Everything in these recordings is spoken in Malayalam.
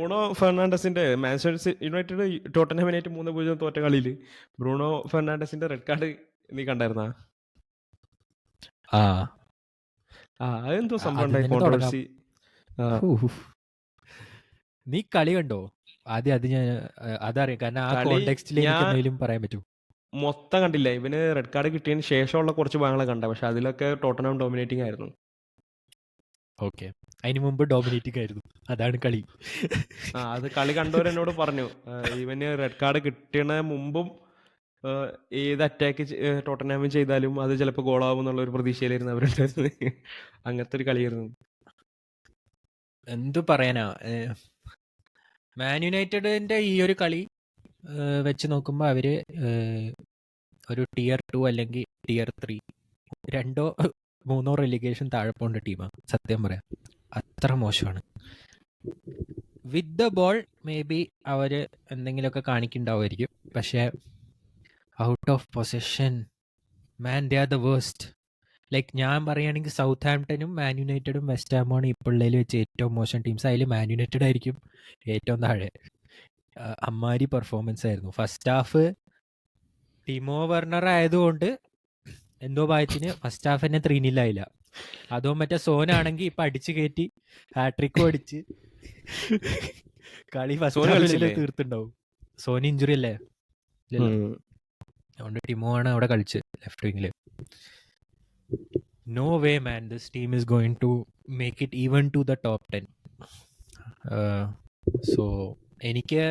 ബ്രൂണോ ഫെർണാണ്ടസിന്റെ മാഞ്ചസ്റ്റർ യുണൈറ്റഡ് ടോട്ടൻഹാമിനായിട്ട് 3-0 തോറ്റ കളിയിൽ ബ്രൂണോ ഫെർണാണ്ടസിന്റെ റെഡ് കാർഡ് നീ കണ്ടായിരുന്നാ? ആ അതെന്തോ സംഭവം അത് ഉണ്ടായി, തന്നെ തുടങ്ങാം. കോൺട്രവേഴ്സി. നീ കളി കണ്ടോ? ആദ്യം അത് ഞാൻ അതറിയാം, കാരണം ആ കളി കോണ്ടെക്സ്റ്റിൽ എനിക്ക് ഞാൻ എന്തെങ്കിലും പറയാൻ പറ്റും. മൊത്തം കണ്ടില്ല. ഇവന് റെഡ് കാർഡ് കിട്ടിയതിന് ശേഷമുള്ള കുറച്ച് ഭാഗങ്ങളെ കണ്ട, പക്ഷെ അതിലൊക്കെ ടോട്ടൻഹാം ഡോമിനേറ്റിംഗ് ആയിരുന്നു. ഓക്കെ, അതിന് മുമ്പ് ഡോമിനേറ്റിംഗ് ആയിരുന്നു, അതാണ് കളി. അത് കളി കണ്ടവരെന്നോട് പറഞ്ഞു, ഇവന് റെഡ് കാർഡ് കിട്ടണ മുമ്പും ഏത് അറ്റാക്ക് ടോട്ടൻഹാം ചെയ്താലും അത് ചിലപ്പോൾ ഗോളാവും എന്നുള്ള ഒരു പ്രതീക്ഷയിലായിരുന്നു അവരുണ്ടായിരുന്നത്. അങ്ങനത്തെ ഒരു കളിയായിരുന്നു. എന്തു പറയാനാ, മാൻ യുണൈറ്റഡിന്റെ ഈ ഒരു കളി വെച്ച് നോക്കുമ്പോൾ അവര് ഒരു tier 2 അല്ലെങ്കിൽ tier 3 2 or 3 റെലിഗേഷൻ താഴെ പോകേണ്ട ടീമാണ്, സത്യം പറയാം. അത്ര മോശമാണ്. With the ball may be അവര് എന്തെങ്കിലുമൊക്കെ കാണിക്കുന്നുണ്ടാവുമായിരിക്കും, പക്ഷേ out of possession man they are the waste. Like ഞാൻ പറയുകയാണെങ്കിൽ സൗത്ത് ആംപ്ടണും മാൻ യുണൈറ്റഡും വെസ്റ്റ് ഹാമുമാണ് ഈ പിള്ളേയിൽ വെച്ച് ഏറ്റവും മോശം ടീംസ്. അതിൽ മാൻ യുണൈറ്റഡ് ആയിരിക്കും ഏറ്റവും താഴെ. അമ്മാരി പെർഫോമൻസ് ആയിരുന്നു. ഫസ്റ്റ് ഹാഫ് ടിമോ വെർണർ ആയതുകൊണ്ട് എന്തോ ഭാഗ്യത്തിന് ഫസ്റ്റ് ഹാഫ് തന്നെ 3-0 ആയില്ല. അതോ മറ്റേ സോനാണെങ്കിൽ ഇപ്പൊ അടിച്ചു കയറ്റി ഹാട്രിക്കും അടിച്ച് കളി ഫസ്റ്റ് ഹാഫിൽ തീർത്തുണ്ടാവും. സോന് ഇഞ്ചുറി അല്ലേ, അതുകൊണ്ട് ടിമോ ആണ് അവിടെ കളിച്ച് left വിങ്ങില്. No way man, this team is going to make it even to the top 10. So എനിക്ക്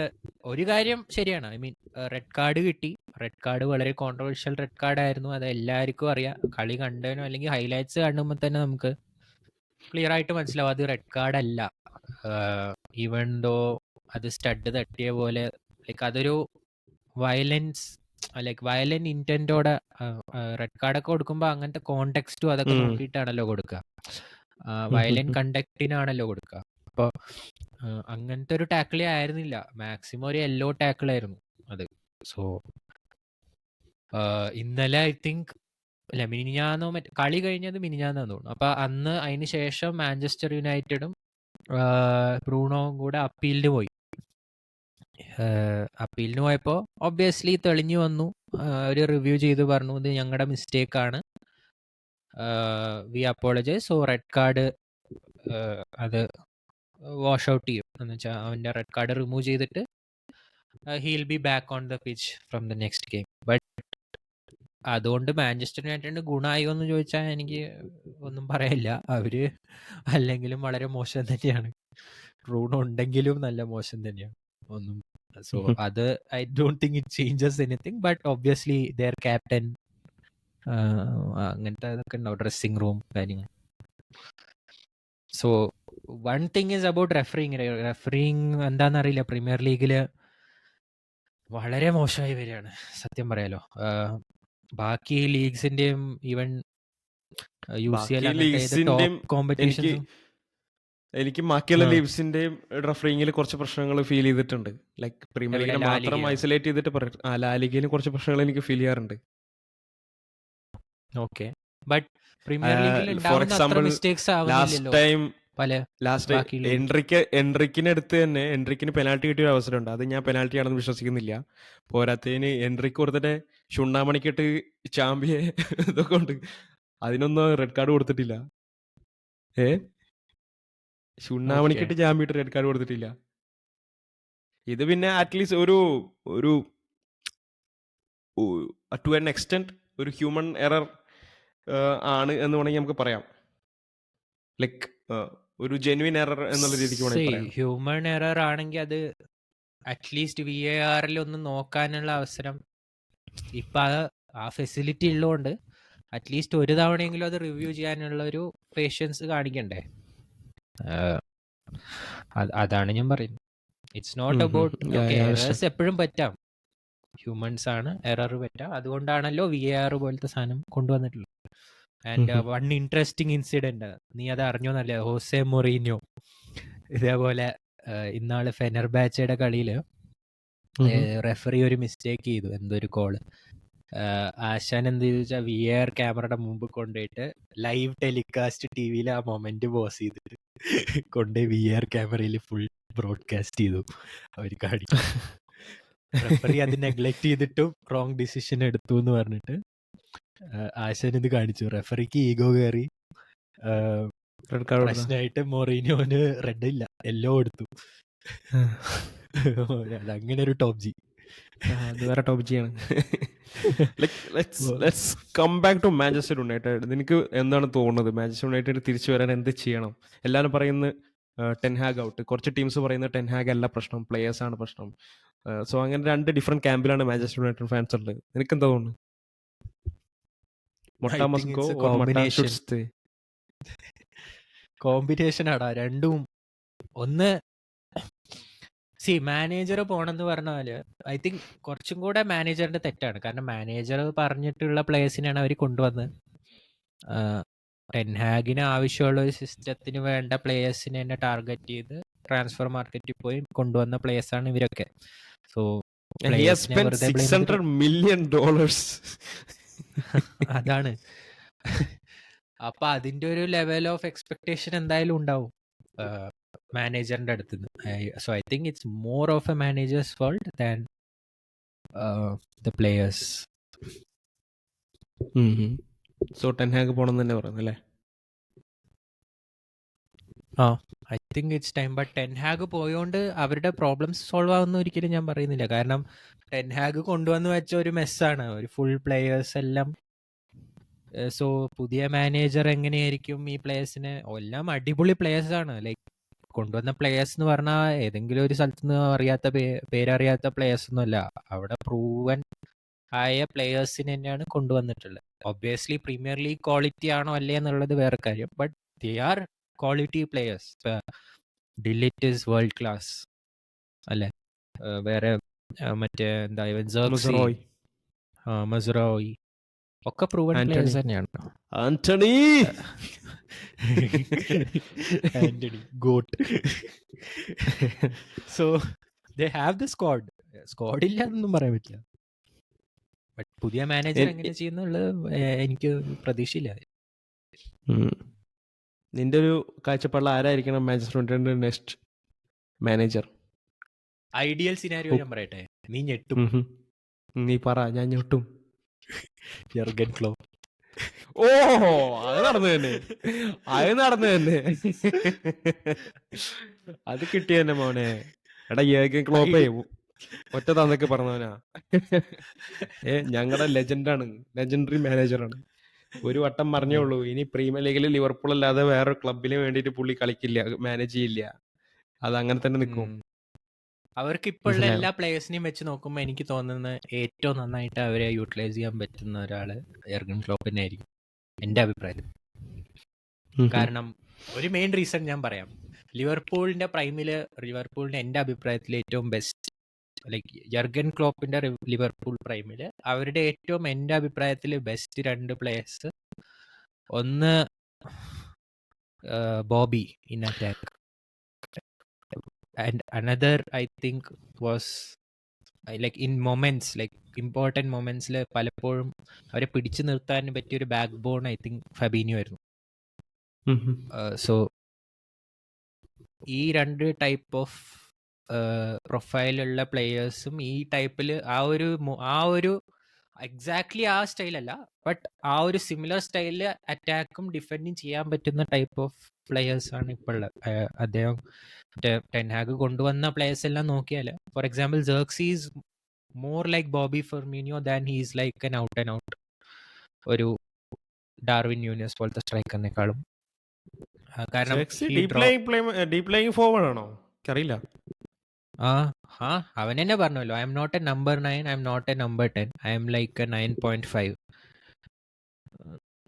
ഒരു കാര്യം ശരിയാണ്, ഐ മീൻ റെഡ് കാർഡ് കിട്ടി. റെഡ് കാർഡ് വളരെ കോൺട്രവേഴ്ഷ്യൽ റെഡ് കാർഡ് ആയിരുന്നു, അത് എല്ലാവർക്കും അറിയാം. കളി കണ്ടതിനോ അല്ലെങ്കിൽ ഹൈലൈറ്റ്സ് കാണുമ്പോൾ തന്നെ നമുക്ക് ക്ലിയർ ആയിട്ട് മനസ്സിലാവും അത് റെഡ് കാർഡ് അല്ല. ഈവൻ ദോ അത് സ്റ്റഡ് തട്ടിയ പോലെ, ലൈക്ക് അതൊരു വയലൻസ്, ലൈക്ക് വയലന്റ് ഇന്റന്റോടെ റെഡ് കാർഡൊക്കെ കൊടുക്കുമ്പോൾ അങ്ങനത്തെ കോണ്ടെക്സ്റ്റും അതൊക്കെ നോക്കിയിട്ടാണല്ലോ കൊടുക്കുക, വയലന്റ് കണ്ടക്റ്റിനാണല്ലോ കൊടുക്കുക. അപ്പോൾ അങ്ങനത്തെ ഒരു ടാക്കിളേ ആയിരുന്നില്ല, മാക്സിമം ഒരു യെല്ലോ ടാക്കിളായിരുന്നു അത്. സോ ഇന്നലെ ഐ തിങ്ക് അല്ല മിനിഞ്ഞാന്നോ കളി കഴിഞ്ഞത് മിനിഞ്ഞാന്നാന്ന് തോന്നുന്നു. അപ്പൊ അന്ന് അതിന് ശേഷം മാഞ്ചസ്റ്റർ യുണൈറ്റഡും ബ്രൂണോവും കൂടെ അപ്പീലിന് പോയി. അപ്പീലിന് പോയപ്പോൾ ഒബ്വിയസ്ലി തെളിഞ്ഞു വന്നു, ഒരു റിവ്യൂ ചെയ്ത് പറഞ്ഞു ഇത് ഞങ്ങളുടെ മിസ്റ്റേക്കാണ്, we apologise. So red card അത് വാഷ് ഔട്ട് ചെയ്യും, എന്ന് വെച്ചാൽ അവൻ്റെ റെഡ് കാർഡ് റിമൂവ് ചെയ്തിട്ട് he'll be back on the pitch from the next game. But അതുകൊണ്ട് മാഞ്ചസ്റ്റർ യുണൈറ്റഡിന് ഗുണമായോ എന്ന് ചോദിച്ചാൽ എനിക്ക് ഒന്നും പറയാനില്ല. അവര് അല്ലെങ്കിലും വളരെ മോശം തന്നെയാണ്, ബ്രൂണോ ഉണ്ടെങ്കിലും നല്ല മോശം തന്നെയാണ് ഒന്നും. സോ അത് I don't think it changes anything. But obviously their captain അങ്ങനത്തെ ഇതൊക്കെ ഉണ്ടാവും, ഡ്രസ്സിംഗ് റൂം കാര്യങ്ങൾ. So one thing is about refereeing എന്താണെന്നറിയില്ല, പ്രീമിയർ ലീഗില് വളരെ മോശമായി വരികയാണ് സത്യം പറയാലോ. ബാക്കി ലീഗ്സിന്റെയും ഈവൻ UCL കോമ്പറ്റീഷൻസ് എനിക്ക് ബാക്കിയുള്ള ലീഗ്സിന്റെയും റഫറിങ്ങിൽ കുറച്ച് പ്രശ്നങ്ങൾ ഫീൽ ചെയ്തിട്ടുണ്ട്. ലൈക്ക് പ്രീമിയർ ലീഗിനെ മാത്രം ഐസൊലേറ്റ് ചെയ്തിട്ട് ലാലിഗയിൽ കുറച്ച് പ്രശ്നങ്ങൾ എനിക്ക് ഫീൽ ചെയ്യാറുണ്ട്. ഓക്കെ, ബട്ട് പ്രീമിയർ ലീഗിൽ ഉണ്ടാവുന്ന അത്ര മിസ്റ്റേക്സ് ആവുന്നില്ലല്ലോ. എൻട്രിക്കിനടുത്ത് തന്നെ എൻട്രിക്കിന് പെനാൽറ്റി കിട്ടിയ ഒരു അവസരമുണ്ട്, അത് ഞാൻ പെനാൽറ്റി ആണെന്ന് വിശ്വസിക്കുന്നില്ല. പോരാത്തതിന് എൻട്രിക്ക് കൊടുത്തിട്ട് ചുണ്ണാമണിക്കിട്ട് ചാമ്പ്യെ ഇതൊക്കെ ഉണ്ട്, അതിനൊന്നും റെഡ് കാർഡ് കൊടുത്തിട്ടില്ല. ചുണ്ണാമണിക്കിട്ട് ചാമ്പിട്ട് റെഡ് കാർഡ് കൊടുത്തിട്ടില്ല. ഇത് പിന്നെ അറ്റ്ലീസ്റ്റ് ഒരു ടു ആൻ എക്സ്റ്റെന്റ് ഒരു ഹ്യൂമൻ എറർ ആണ് എന്ന് വേണമെങ്കിൽ നമുക്ക് പറയാം. ലൈക്ക് ഒരു ജെന്വിൻ എറർ എന്നുള്ള രീതിക്ക് വേണമെങ്കിൽ പറയാം. ഹ്യൂമൻ എറർ ആണെങ്കിൽ അത് അറ്റ്ലീസ്റ്റ് VAR ഒന്ന് നോക്കാനുള്ള അവസരം ഇപ്പൊ ആ ഫെസിലിറ്റി ഉള്ളതുകൊണ്ട് അറ്റ്ലീസ്റ്റ് ഒരു തവണയെങ്കിലും അത് റിവ്യൂ ചെയ്യാനുള്ള ഒരു പേഷ്യൻസ് കാണിക്കണ്ടേ. അതാണ് ഞാൻ പറയുന്നത്. ഇറ്റ്സ് നോട്ട് അബൌട്ട് എറേഴ്സ് എപ്പോഴും പറ്റാം, ഹ്യൂമൻസ് ആണ് എറർ പറ്റാം. അതുകൊണ്ടാണല്ലോ VAR പോലത്തെ സാധനം കൊണ്ടുവന്നിട്ടുള്ളത്. ആൻഡ് വൺ ഇൻട്രസ്റ്റിംഗ് ഇൻസിഡന്റ്, നീ അത് അറിഞ്ഞോന്നല്ലേ, ഹോസെ മൊറീഞ്ഞോ ഇതേപോലെ ഇന്നാള് ഫെനർബാച്ചയുടെ കളിയില് റെഫറി ഒരു മിസ്റ്റേക്ക് ചെയ്തു, എന്തൊരു കോള്. ആശാൻ എന്ത് ചെയ്തു വെച്ചാൽ VAR ക്യാമറയുടെ മുമ്പ് കൊണ്ടുപോയിട്ട് ലൈവ് ടെലികാസ്റ്റ് TV ആ മൊമെന്റ് പോസ് ചെയ്തിട്ട് കൊണ്ടുപോയി VR ക്യാമറയിൽ ഫുൾ ബ്രോഡ്കാസ്റ്റ് ചെയ്തു അവർ കാണിക്കും. റെഫറി അത് നെഗ്ലക്ട് ചെയ്തിട്ടും റോങ് ഡിസിഷൻ എടുത്തു എന്ന് പറഞ്ഞിട്ട് ആശാൻ ഇത് കാണിച്ചു. റെഫറിക്ക് ഈഗോ കയറി റെഡ് കാർഡ് പ്രശ്നമായിട്ട് മൊറീനിയോന് റെഡ് ഇല്ല യെല്ലോ എടുത്തു. അതങ്ങനെ ഒരു ടോപ്പ് ജി. അത് വേറെ ടോപ്പ് ചെയ്യാണ്. Let's come back to Manchester United. നിനക്ക് എന്താണ് തോന്നുന്നത് മാഞ്ചസ്റ്റർ യുണൈറ്റഡ് തിരിച്ചു വരാൻ എന്ത് ചെയ്യണം? എല്ലാവരും പറയുന്നത് ടെൻഹാഗ് ഔട്ട്, കുറച്ച് ടീംസ് പറയുന്നത് ടെൻഹാഗ് അല്ല പ്രശ്നം, പ്ലേയേഴ്സ് ആണ് പ്രശ്നം. സോ അങ്ങനെ രണ്ട് ഡിഫറെന്റ് ക്യാമ്പിലാണ് മാഞ്ചസ്റ്റർ യുണൈറ്റഡ് ഫാൻസ് ഉള്ളത്. നിനക്ക് എന്താ തോന്നുന്നു? മൊട്ട മസ്റ്റ് ഗോ ഓർ മൊട്ട ഷുഡ് സ്റ്റേ? കോമ്പിനേഷൻ ആടാ രണ്ടും. ഒന്ന് മാനേജർ പോണെന്ന് പറഞ്ഞാല് ഐ തിങ്ക് കുറച്ചും കൂടെ മാനേജറിന്റെ തെറ്റാണ്. കാരണം മാനേജർ പറഞ്ഞിട്ടുള്ള പ്ലേയേഴ്സിനാണ് അവർ കൊണ്ടുവന്ന്. ടെൻഹാഗിന് ആവശ്യമുള്ള ഒരു സിസ്റ്റത്തിന് വേണ്ട പ്ലേയേഴ്സിനെ തന്നെ ടാർഗറ്റ് ചെയ്ത് ട്രാൻസ്ഫർ മാർക്കറ്റിൽ പോയി കൊണ്ടുവന്ന പ്ലേയേഴ്സ് ആണ് ഇവരൊക്കെ. So He has spent $600 million. അതാണ്. അപ്പൊ അതിന്റെ ഒരു ലെവൽ ഓഫ് എക്സ്പെക്ടേഷൻ എന്തായാലും ഉണ്ടാവും മാനേജറിന്റെ അടുത്ത് നിന്ന്. So I think it's more of a manager's fault than the players. So ten Hag പോണം തന്നെ പറയുന്നത് അല്ലേ? I think it's time. But ten Hag പോയോണ്ട് അവരുടെ പ്രോബ്ലംസ് സോൾവ് ആവുന്ന ഒരിക്കലും ഞാൻ പറയുന്നില്ല. കാരണം ടെൻഹാഗ് കൊണ്ടുവന്ന് വെച്ച ഒരു മെസ്സാണ്, ഒരു ഫുൾ പ്ലേയേഴ്സ് എല്ലാം. സോ പുതിയ മാനേജർ എങ്ങനെയായിരിക്കും ഈ പ്ലേയേഴ്സിനെ? എല്ലാം അടിപൊളി പ്ലേയേഴ്സ് ആണ്. ലൈക്ക് കൊണ്ടുവന്ന പ്ലേയേഴ്സ് എന്ന് പറഞ്ഞാൽ ഏതെങ്കിലും ഒരു സ്ഥലത്ത് നിന്ന് അറിയാത്ത പേരറിയാത്ത പ്ലേയേഴ്സ് ഒന്നുമല്ല. അവിടെ പ്രൂവൻ ആയ പ്ലേയേഴ്സിനെ തന്നെയാണ് കൊണ്ടുവന്നിട്ടുള്ളത്. ഒബ്വിയസ്ലി പ്രീമിയർ ലീഗ് ക്വാളിറ്റി ആണോ അല്ലേ എന്നുള്ളത് വേറെ കാര്യം. But they R quality players. Delete is world class അല്ലേ? വേറെ മറ്റേ എന്താ മസുറോയ് ഒക്കെ പ്രൂവൻ പ്ലേയേഴ്സ് തന്നെയാണ്. Antony got. So they have the squad ഇല്ല എന്നൊന്നും പറയാൻ പറ്റില്ല. ബട്ട് പുതിയ മാനേജർ എങ്ങനെ ചെയ്യുന്നുള്ളത് എനിക്ക് പ്രതീക്ഷയില്ല. നിന്റെ ഒരു കാഴ്ചപ്പാടിൽ ആരായിരിക്കണം മാഞ്ചസ്റ്റർ യുണൈറ്റഡിന്റെ നെക്സ്റ്റ് മാനേജർ? ഐഡിയൽ സിനാരിയോ ഞാൻ പറയട്ടെ, നീ ഞെട്ടും. നീ പറ, ഞാൻ ഞെട്ടും. Jurgen Klopp. ഓ അത് നടന്നു തന്നെ, അത് കിട്ടിയ തന്നെ മോനെ. എടാ യർഗൻ ക്ലോപ്പേ ഒറ്റ തന്നൊക്കെ പറഞ്ഞവനാ. ഞങ്ങളുടെ ലെജൻഡറി മാനേജറാണ്. ഒരു വട്ടം പറഞ്ഞേ ഉള്ളൂ, ഇനി പ്രീമിയർ ലീഗിൽ ലിവർപൂൾ അല്ലാതെ വേറെ ക്ലബിന് വേണ്ടിയിട്ട് പുള്ളി കളിക്കില്ല, മാനേജ് ചെയ്യില്ല. അത് അങ്ങനെ തന്നെ നിൽക്കും. അവർക്ക് ഇപ്പോഴുള്ള എല്ലാ പ്ലേയേഴ്സിനെയും വെച്ച് നോക്കുമ്പോൾ എനിക്ക് തോന്നുന്നത് ഏറ്റവും നന്നായിട്ട് അവരെ യൂട്ടിലൈസ് ചെയ്യാൻ പറ്റുന്ന ഒരാള് യർഗൻ ക്ലോപ്പ് തന്നെ ആയിരിക്കും എൻ്റെ അഭിപ്രായത്തിൽ. കാരണം ഒരു മെയിൻ റീസൺ ഞാൻ പറയാം. ലിവർപൂളിന്റെ പ്രൈമില് എൻ്റെ അഭിപ്രായത്തിൽ ഏറ്റവും ബെസ്റ്റ്, ലൈക്ക് യർഗൻ ക്ലോപ്പിന്റെ ലിവർപൂൾ പ്രൈമില് അവരുടെ ഏറ്റവും എൻ്റെ അഭിപ്രായത്തിൽ ബെസ്റ്റ് രണ്ട് പ്ലേയേഴ്സ്, ഒന്ന് Bobby in attack and another I think was like in moments, like important moments ല് പലപ്പോഴും അവരെ പിടിച്ചു നിർത്താൻ പറ്റിയ ഒരു ബാക്ക് ബോൺ ഐ തിങ്ക് ഫബീനിയോ ആയിരുന്നു. സോ ഈ രണ്ട് ടൈപ്പ് ഓഫ് പ്രൊഫൈലുള്ള പ്ലേയേഴ്സും ഈ ടൈപ്പിൽ ആ ഒരു എക്സാക്ട്ലി ആ സ്റ്റൈലല്ല, ബട്ട് ആ ഒരു സിമിലർ സ്റ്റൈലിൽ അറ്റാക്കും ഡിഫെൻഡും ചെയ്യാൻ പറ്റുന്ന ടൈപ്പ് ഓഫ് പ്ലേയേഴ്സ് ആണ് ഇപ്പോൾ ഉള്ളത്. അദ്ദേഹം ടെൻഹാഗ് കൊണ്ടുവന്ന പ്ലേയേഴ്സ് എല്ലാം നോക്കിയാൽ, for example Zirkzee is more like Bobby Firmino than he's like an out and out ഒരു ഡാർവിൻ ന്യൂനസ് പോലത്തെ സ്ട്രൈക്കറിനേക്കാളും. കാരണം അറിയില്ല. അവൻ തന്നെ പറഞ്ഞല്ലോ, I'm not a number 9, I'm not a number 10, I'm like a 9.5.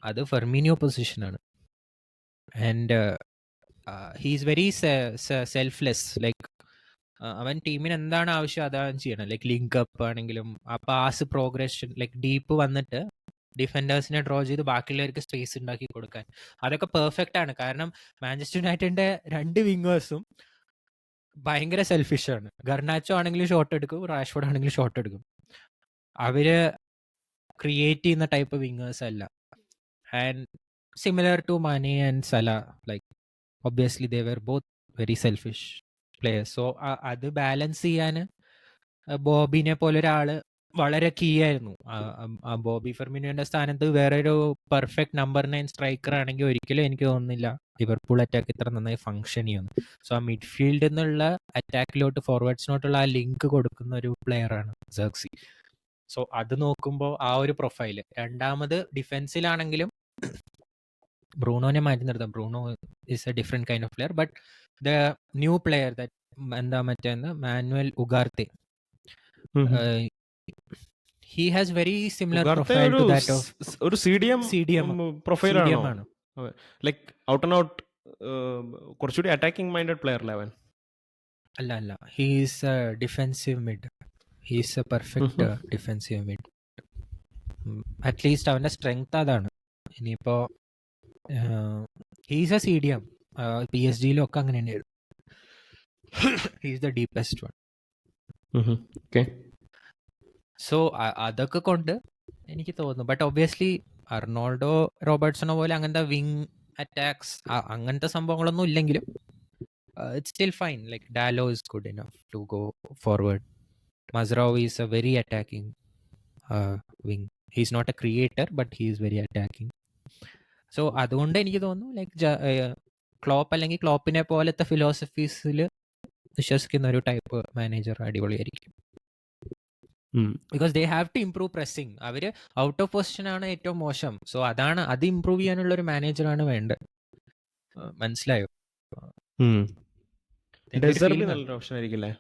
അത് ഫെർമിനിയോ പൊസിഷനാണ്. And he's very selfless. Like അവൻ ടീമിന് എന്താണ് ആവശ്യം അതാണ് ചെയ്യണം. ലൈക്ക് ലിങ്ക് അപ്പ് ആണെങ്കിലും ആ പാസ് പ്രോഗ്രഷൻ, ലൈക്ക് ഡീപ്പ് വന്നിട്ട് ഡിഫൻഡേഴ്സിനെ ഡ്രോ ചെയ്ത് ബാക്കിയുള്ളവർക്ക് സ്പേസ് ഉണ്ടാക്കി കൊടുക്കാൻ, അതൊക്കെ പെർഫെക്റ്റ് ആണ്. കാരണം മാഞ്ചസ്റ്റർ യുണൈറ്റഡിന്റെ രണ്ട് വിങ്ങേഴ്സും ഭയങ്കര സെൽഫിഷാണ്. ഗർനാച്ചോ ആണെങ്കിലും ഷോട്ട് എടുക്കും, റാഷ്ഫോർഡ് ആണെങ്കിലും ഷോട്ട് എടുക്കും. അവര് ക്രിയേറ്റ് ചെയ്യുന്ന ടൈപ്പ് വിങ്ങേഴ്സ് അല്ല. And similar to Mane and Salah, like obviously they were both very selfish players. So അത് ബാലൻസ് ചെയ്യാൻ ബോബിനെ പോലെ ഒരാള് വളരെ കീ ആയിരുന്നു. ബോബി ഫെർമിനോന്റെ സ്ഥാനത്ത് വേറെ ഒരു പെർഫെക്റ്റ് നമ്പർ 9 സ്ട്രൈക്കർ ആണെങ്കിൽ ഒരിക്കലും എനിക്ക് തോന്നുന്നില്ല ലിവർപൂൾ അറ്റാക്ക് ഇത്ര നന്നായി ഫംഗ്ഷൻ ചെയ്യുന്നു. സോ ആ മിഡ്ഫീൽഡിൽ നിന്നുള്ള അറ്റാക്കിലോട്ട് ഫോർവേഡ്സിനോട്ടുള്ള ആ ലിങ്ക് കൊടുക്കുന്ന ഒരു പ്ലെയർ ആണ് സെർക്സി. സോ അത് നോക്കുമ്പോൾ ആ ഒരു പ്രൊഫൈല്. രണ്ടാമത് ഡിഫൻസിലാണെങ്കിലും ബ്രൂണോനെ മാറ്റി നിർത്താം. Bruno is a different kind of player. But the new player എന്താ മറ്റേന്ന് Manuel Ugarte, he has very similar Ugarte profile to that of ഒരു CDM CDM. പ്രൊഫൈലാണോ? CDM ആണ്. ലൈക്ക് ഔട്ട് ആൻഡ് ഔട്ട് കുറച്ചുകൂടി അറ്റാക്കിംഗ് മൈൻഡഡ് പ്ലെയർ ലെവൻ. അല്ല he is a defensive mid. he is a perfect defensive mid. At least അവന്റെ സ്ട്രെങ്ത് അതാണ്. ഇനിയിപ്പോ he is a CDM. PSG-ലൊക്കെ അങ്ങനെ തന്നെയായിരുന്നു. he is the deepest one. Okay. So അതൊക്കെ കൊണ്ട് എനിക്ക് തോന്നുന്നു. ബട്ട് ഒബ്വിയസ്ലി അർണോൾഡോ റോബർട്ട്സണോ പോലെ അങ്ങനത്തെ വിങ് അറ്റാക്സ് അങ്ങനത്തെ സംഭവങ്ങളൊന്നും ഇല്ലെങ്കിലും it's still fine. Like Dalot is good enough to go forward. Mazraoui is a very attacking wing. He is not a creator but he is very attacking. So അതുകൊണ്ട് എനിക്ക് തോന്നുന്നു ലൈക്ക് ക്ലോപ്പ് അല്ലെങ്കിൽ ക്ലോപ്പിനെ പോലത്തെ ഫിലോസഫീസിൽ വിശ്വസിക്കുന്ന ഒരു ടൈപ്പ് മാനേജർ അടിപൊളിയായിരിക്കും. Because they have to improve pressing. അവര് ഔട്ട് ഓഫ് പൊസിഷൻ ആണ് ഏറ്റവും മോശം. സോ അത് ഇംപ്രൂവ് ചെയ്യാനുള്ള ഒരു മാനേജറാണ് വേണ്ടത്. മനസ്സിലായോ? നല്ലൊരു ഓപ്ഷൻ ആയിരിക്കില്ലേ?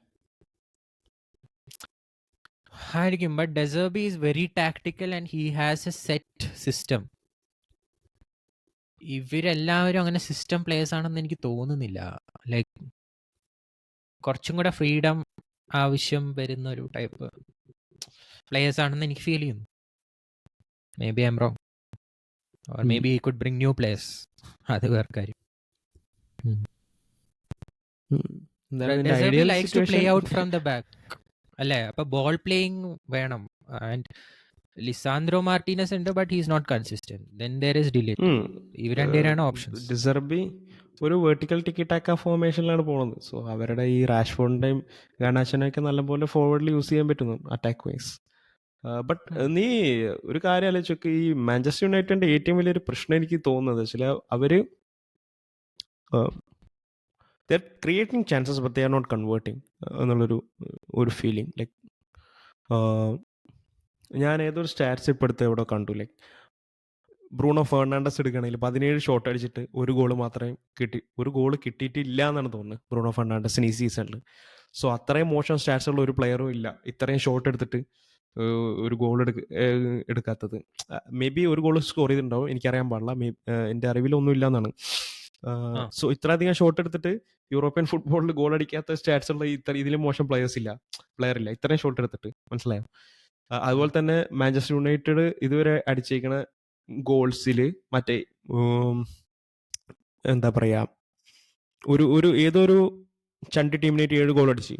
ആയിരിക്കും. But ഡെസർബി is very tactical and he has A set system. ഇവരെല്ലാവരും അങ്ങനെ സിസ്റ്റം പ്ലേയേഴ്സ് ആണെന്ന് എനിക്ക് തോന്നുന്നില്ല. ലൈക്ക് കുറച്ചും കൂടെ ഫ്രീഡം ആവശ്യം വരുന്ന ഒരു ടൈപ്പ് പ്ലേയേഴ്സ് ആണെന്ന് എനിക്ക് ഫീൽ ചെയ്യുന്നു. Maybe I am wrong or maybe he could bring new players. അത് വേറെ കാര്യം. Likes to play out from the back അല്ലേ? അപ്പൊ ബോൾ പ്ലേയിങ് വേണം. ആൻഡ് ലിസാൻഡ്രോ മാർട്ടിനസ് ഉണ്ട് but he is not consistent. Then there is delay. ഇവർ രണ്ടുപേരാണ് ഓപ്ഷൻസ്. ഡിസർബി ഒരു വെർട്ടിക്കൽ ടിക്കി ടാക്ക ഫോർമേഷനിലാണ് പോകുന്നത്. സോ അവരുടെ ഈ റാഷ്ഫോർഡിന്റെയും ഗാനാച്ചനെയൊക്കെ നല്ലപോലെ ഫോർവേഡിൽ യൂസ് ചെയ്യാൻ പറ്റുന്നു അറ്റാക്ക് വൈസ്. ബട്ട് നീ ഒരു കാര്യം ആലോചിച്ചൊക്കെ, ഈ മാഞ്ചസ്റ്റർ യുണൈറ്റഡിന്റെ ഏറ്റവും വലിയൊരു പ്രശ്നം എനിക്ക് തോന്നുന്നത് വെച്ചാൽ അവര് they are creating chances but they are not converting എന്നുള്ളൊരു ഫീലിംഗ്. ലൈക്ക് ഞാൻ ഏതൊരു സ്റ്റാറ്റ്സ് ഇപ്പോഴത്തെ എവിടെ കണ്ടു, ലൈക്ക് ബ്രൂണോ ഫെർണാണ്ടസ് എടുക്കുകയാണെങ്കിൽ 17 ഷോട്ട് അടിച്ചിട്ട് ഒരു ഗോള് കിട്ടിയിട്ടില്ല എന്നാണ് തോന്നുന്നത് ബ്രൂണോ ഫെർണാണ്ടസിന് ഈ സീസണിൽ. സോ അത്രയും മോശം സ്റ്റാറ്റ്സ് ഉള്ള ഒരു പ്ലെയറും ഇല്ല ഇത്രയും ഷോട്ട് എടുത്തിട്ട് ഒരു ഗോൾ എടുക്കാത്തത്. മേ ബി ഒരു ഗോൾ സ്കോർ ചെയ്തിട്ടുണ്ടാവും, എനിക്കറിയാൻ പാടില്ല. എൻ്റെ അറിവിലൊന്നും ഇല്ല എന്നാണ്. സോ ഇത്രയധികം ഷോട്ട് എടുത്തിട്ട് യൂറോപ്യൻ ഫുട്ബോളിൽ ഗോൾ അടിക്കാത്ത സ്റ്റാറ്റ്സ് ഉള്ള ഇതിലും മോശം പ്ലെയർ ഇല്ല ഇത്രയും ഷോട്ട് എടുത്തിട്ട്. മനസ്സിലായോ? അതുപോലെ തന്നെ മാഞ്ചസ്റ്റർ യുണൈറ്റഡ് ഇതുവരെ അടിച്ചേക്കണ ഗോൾസിൽ മറ്റേ എന്താ പറയാ, ഏതൊരു ചണ്ടി ടീമിനായിട്ട് 7 ഗോൾ അടിച്ച്,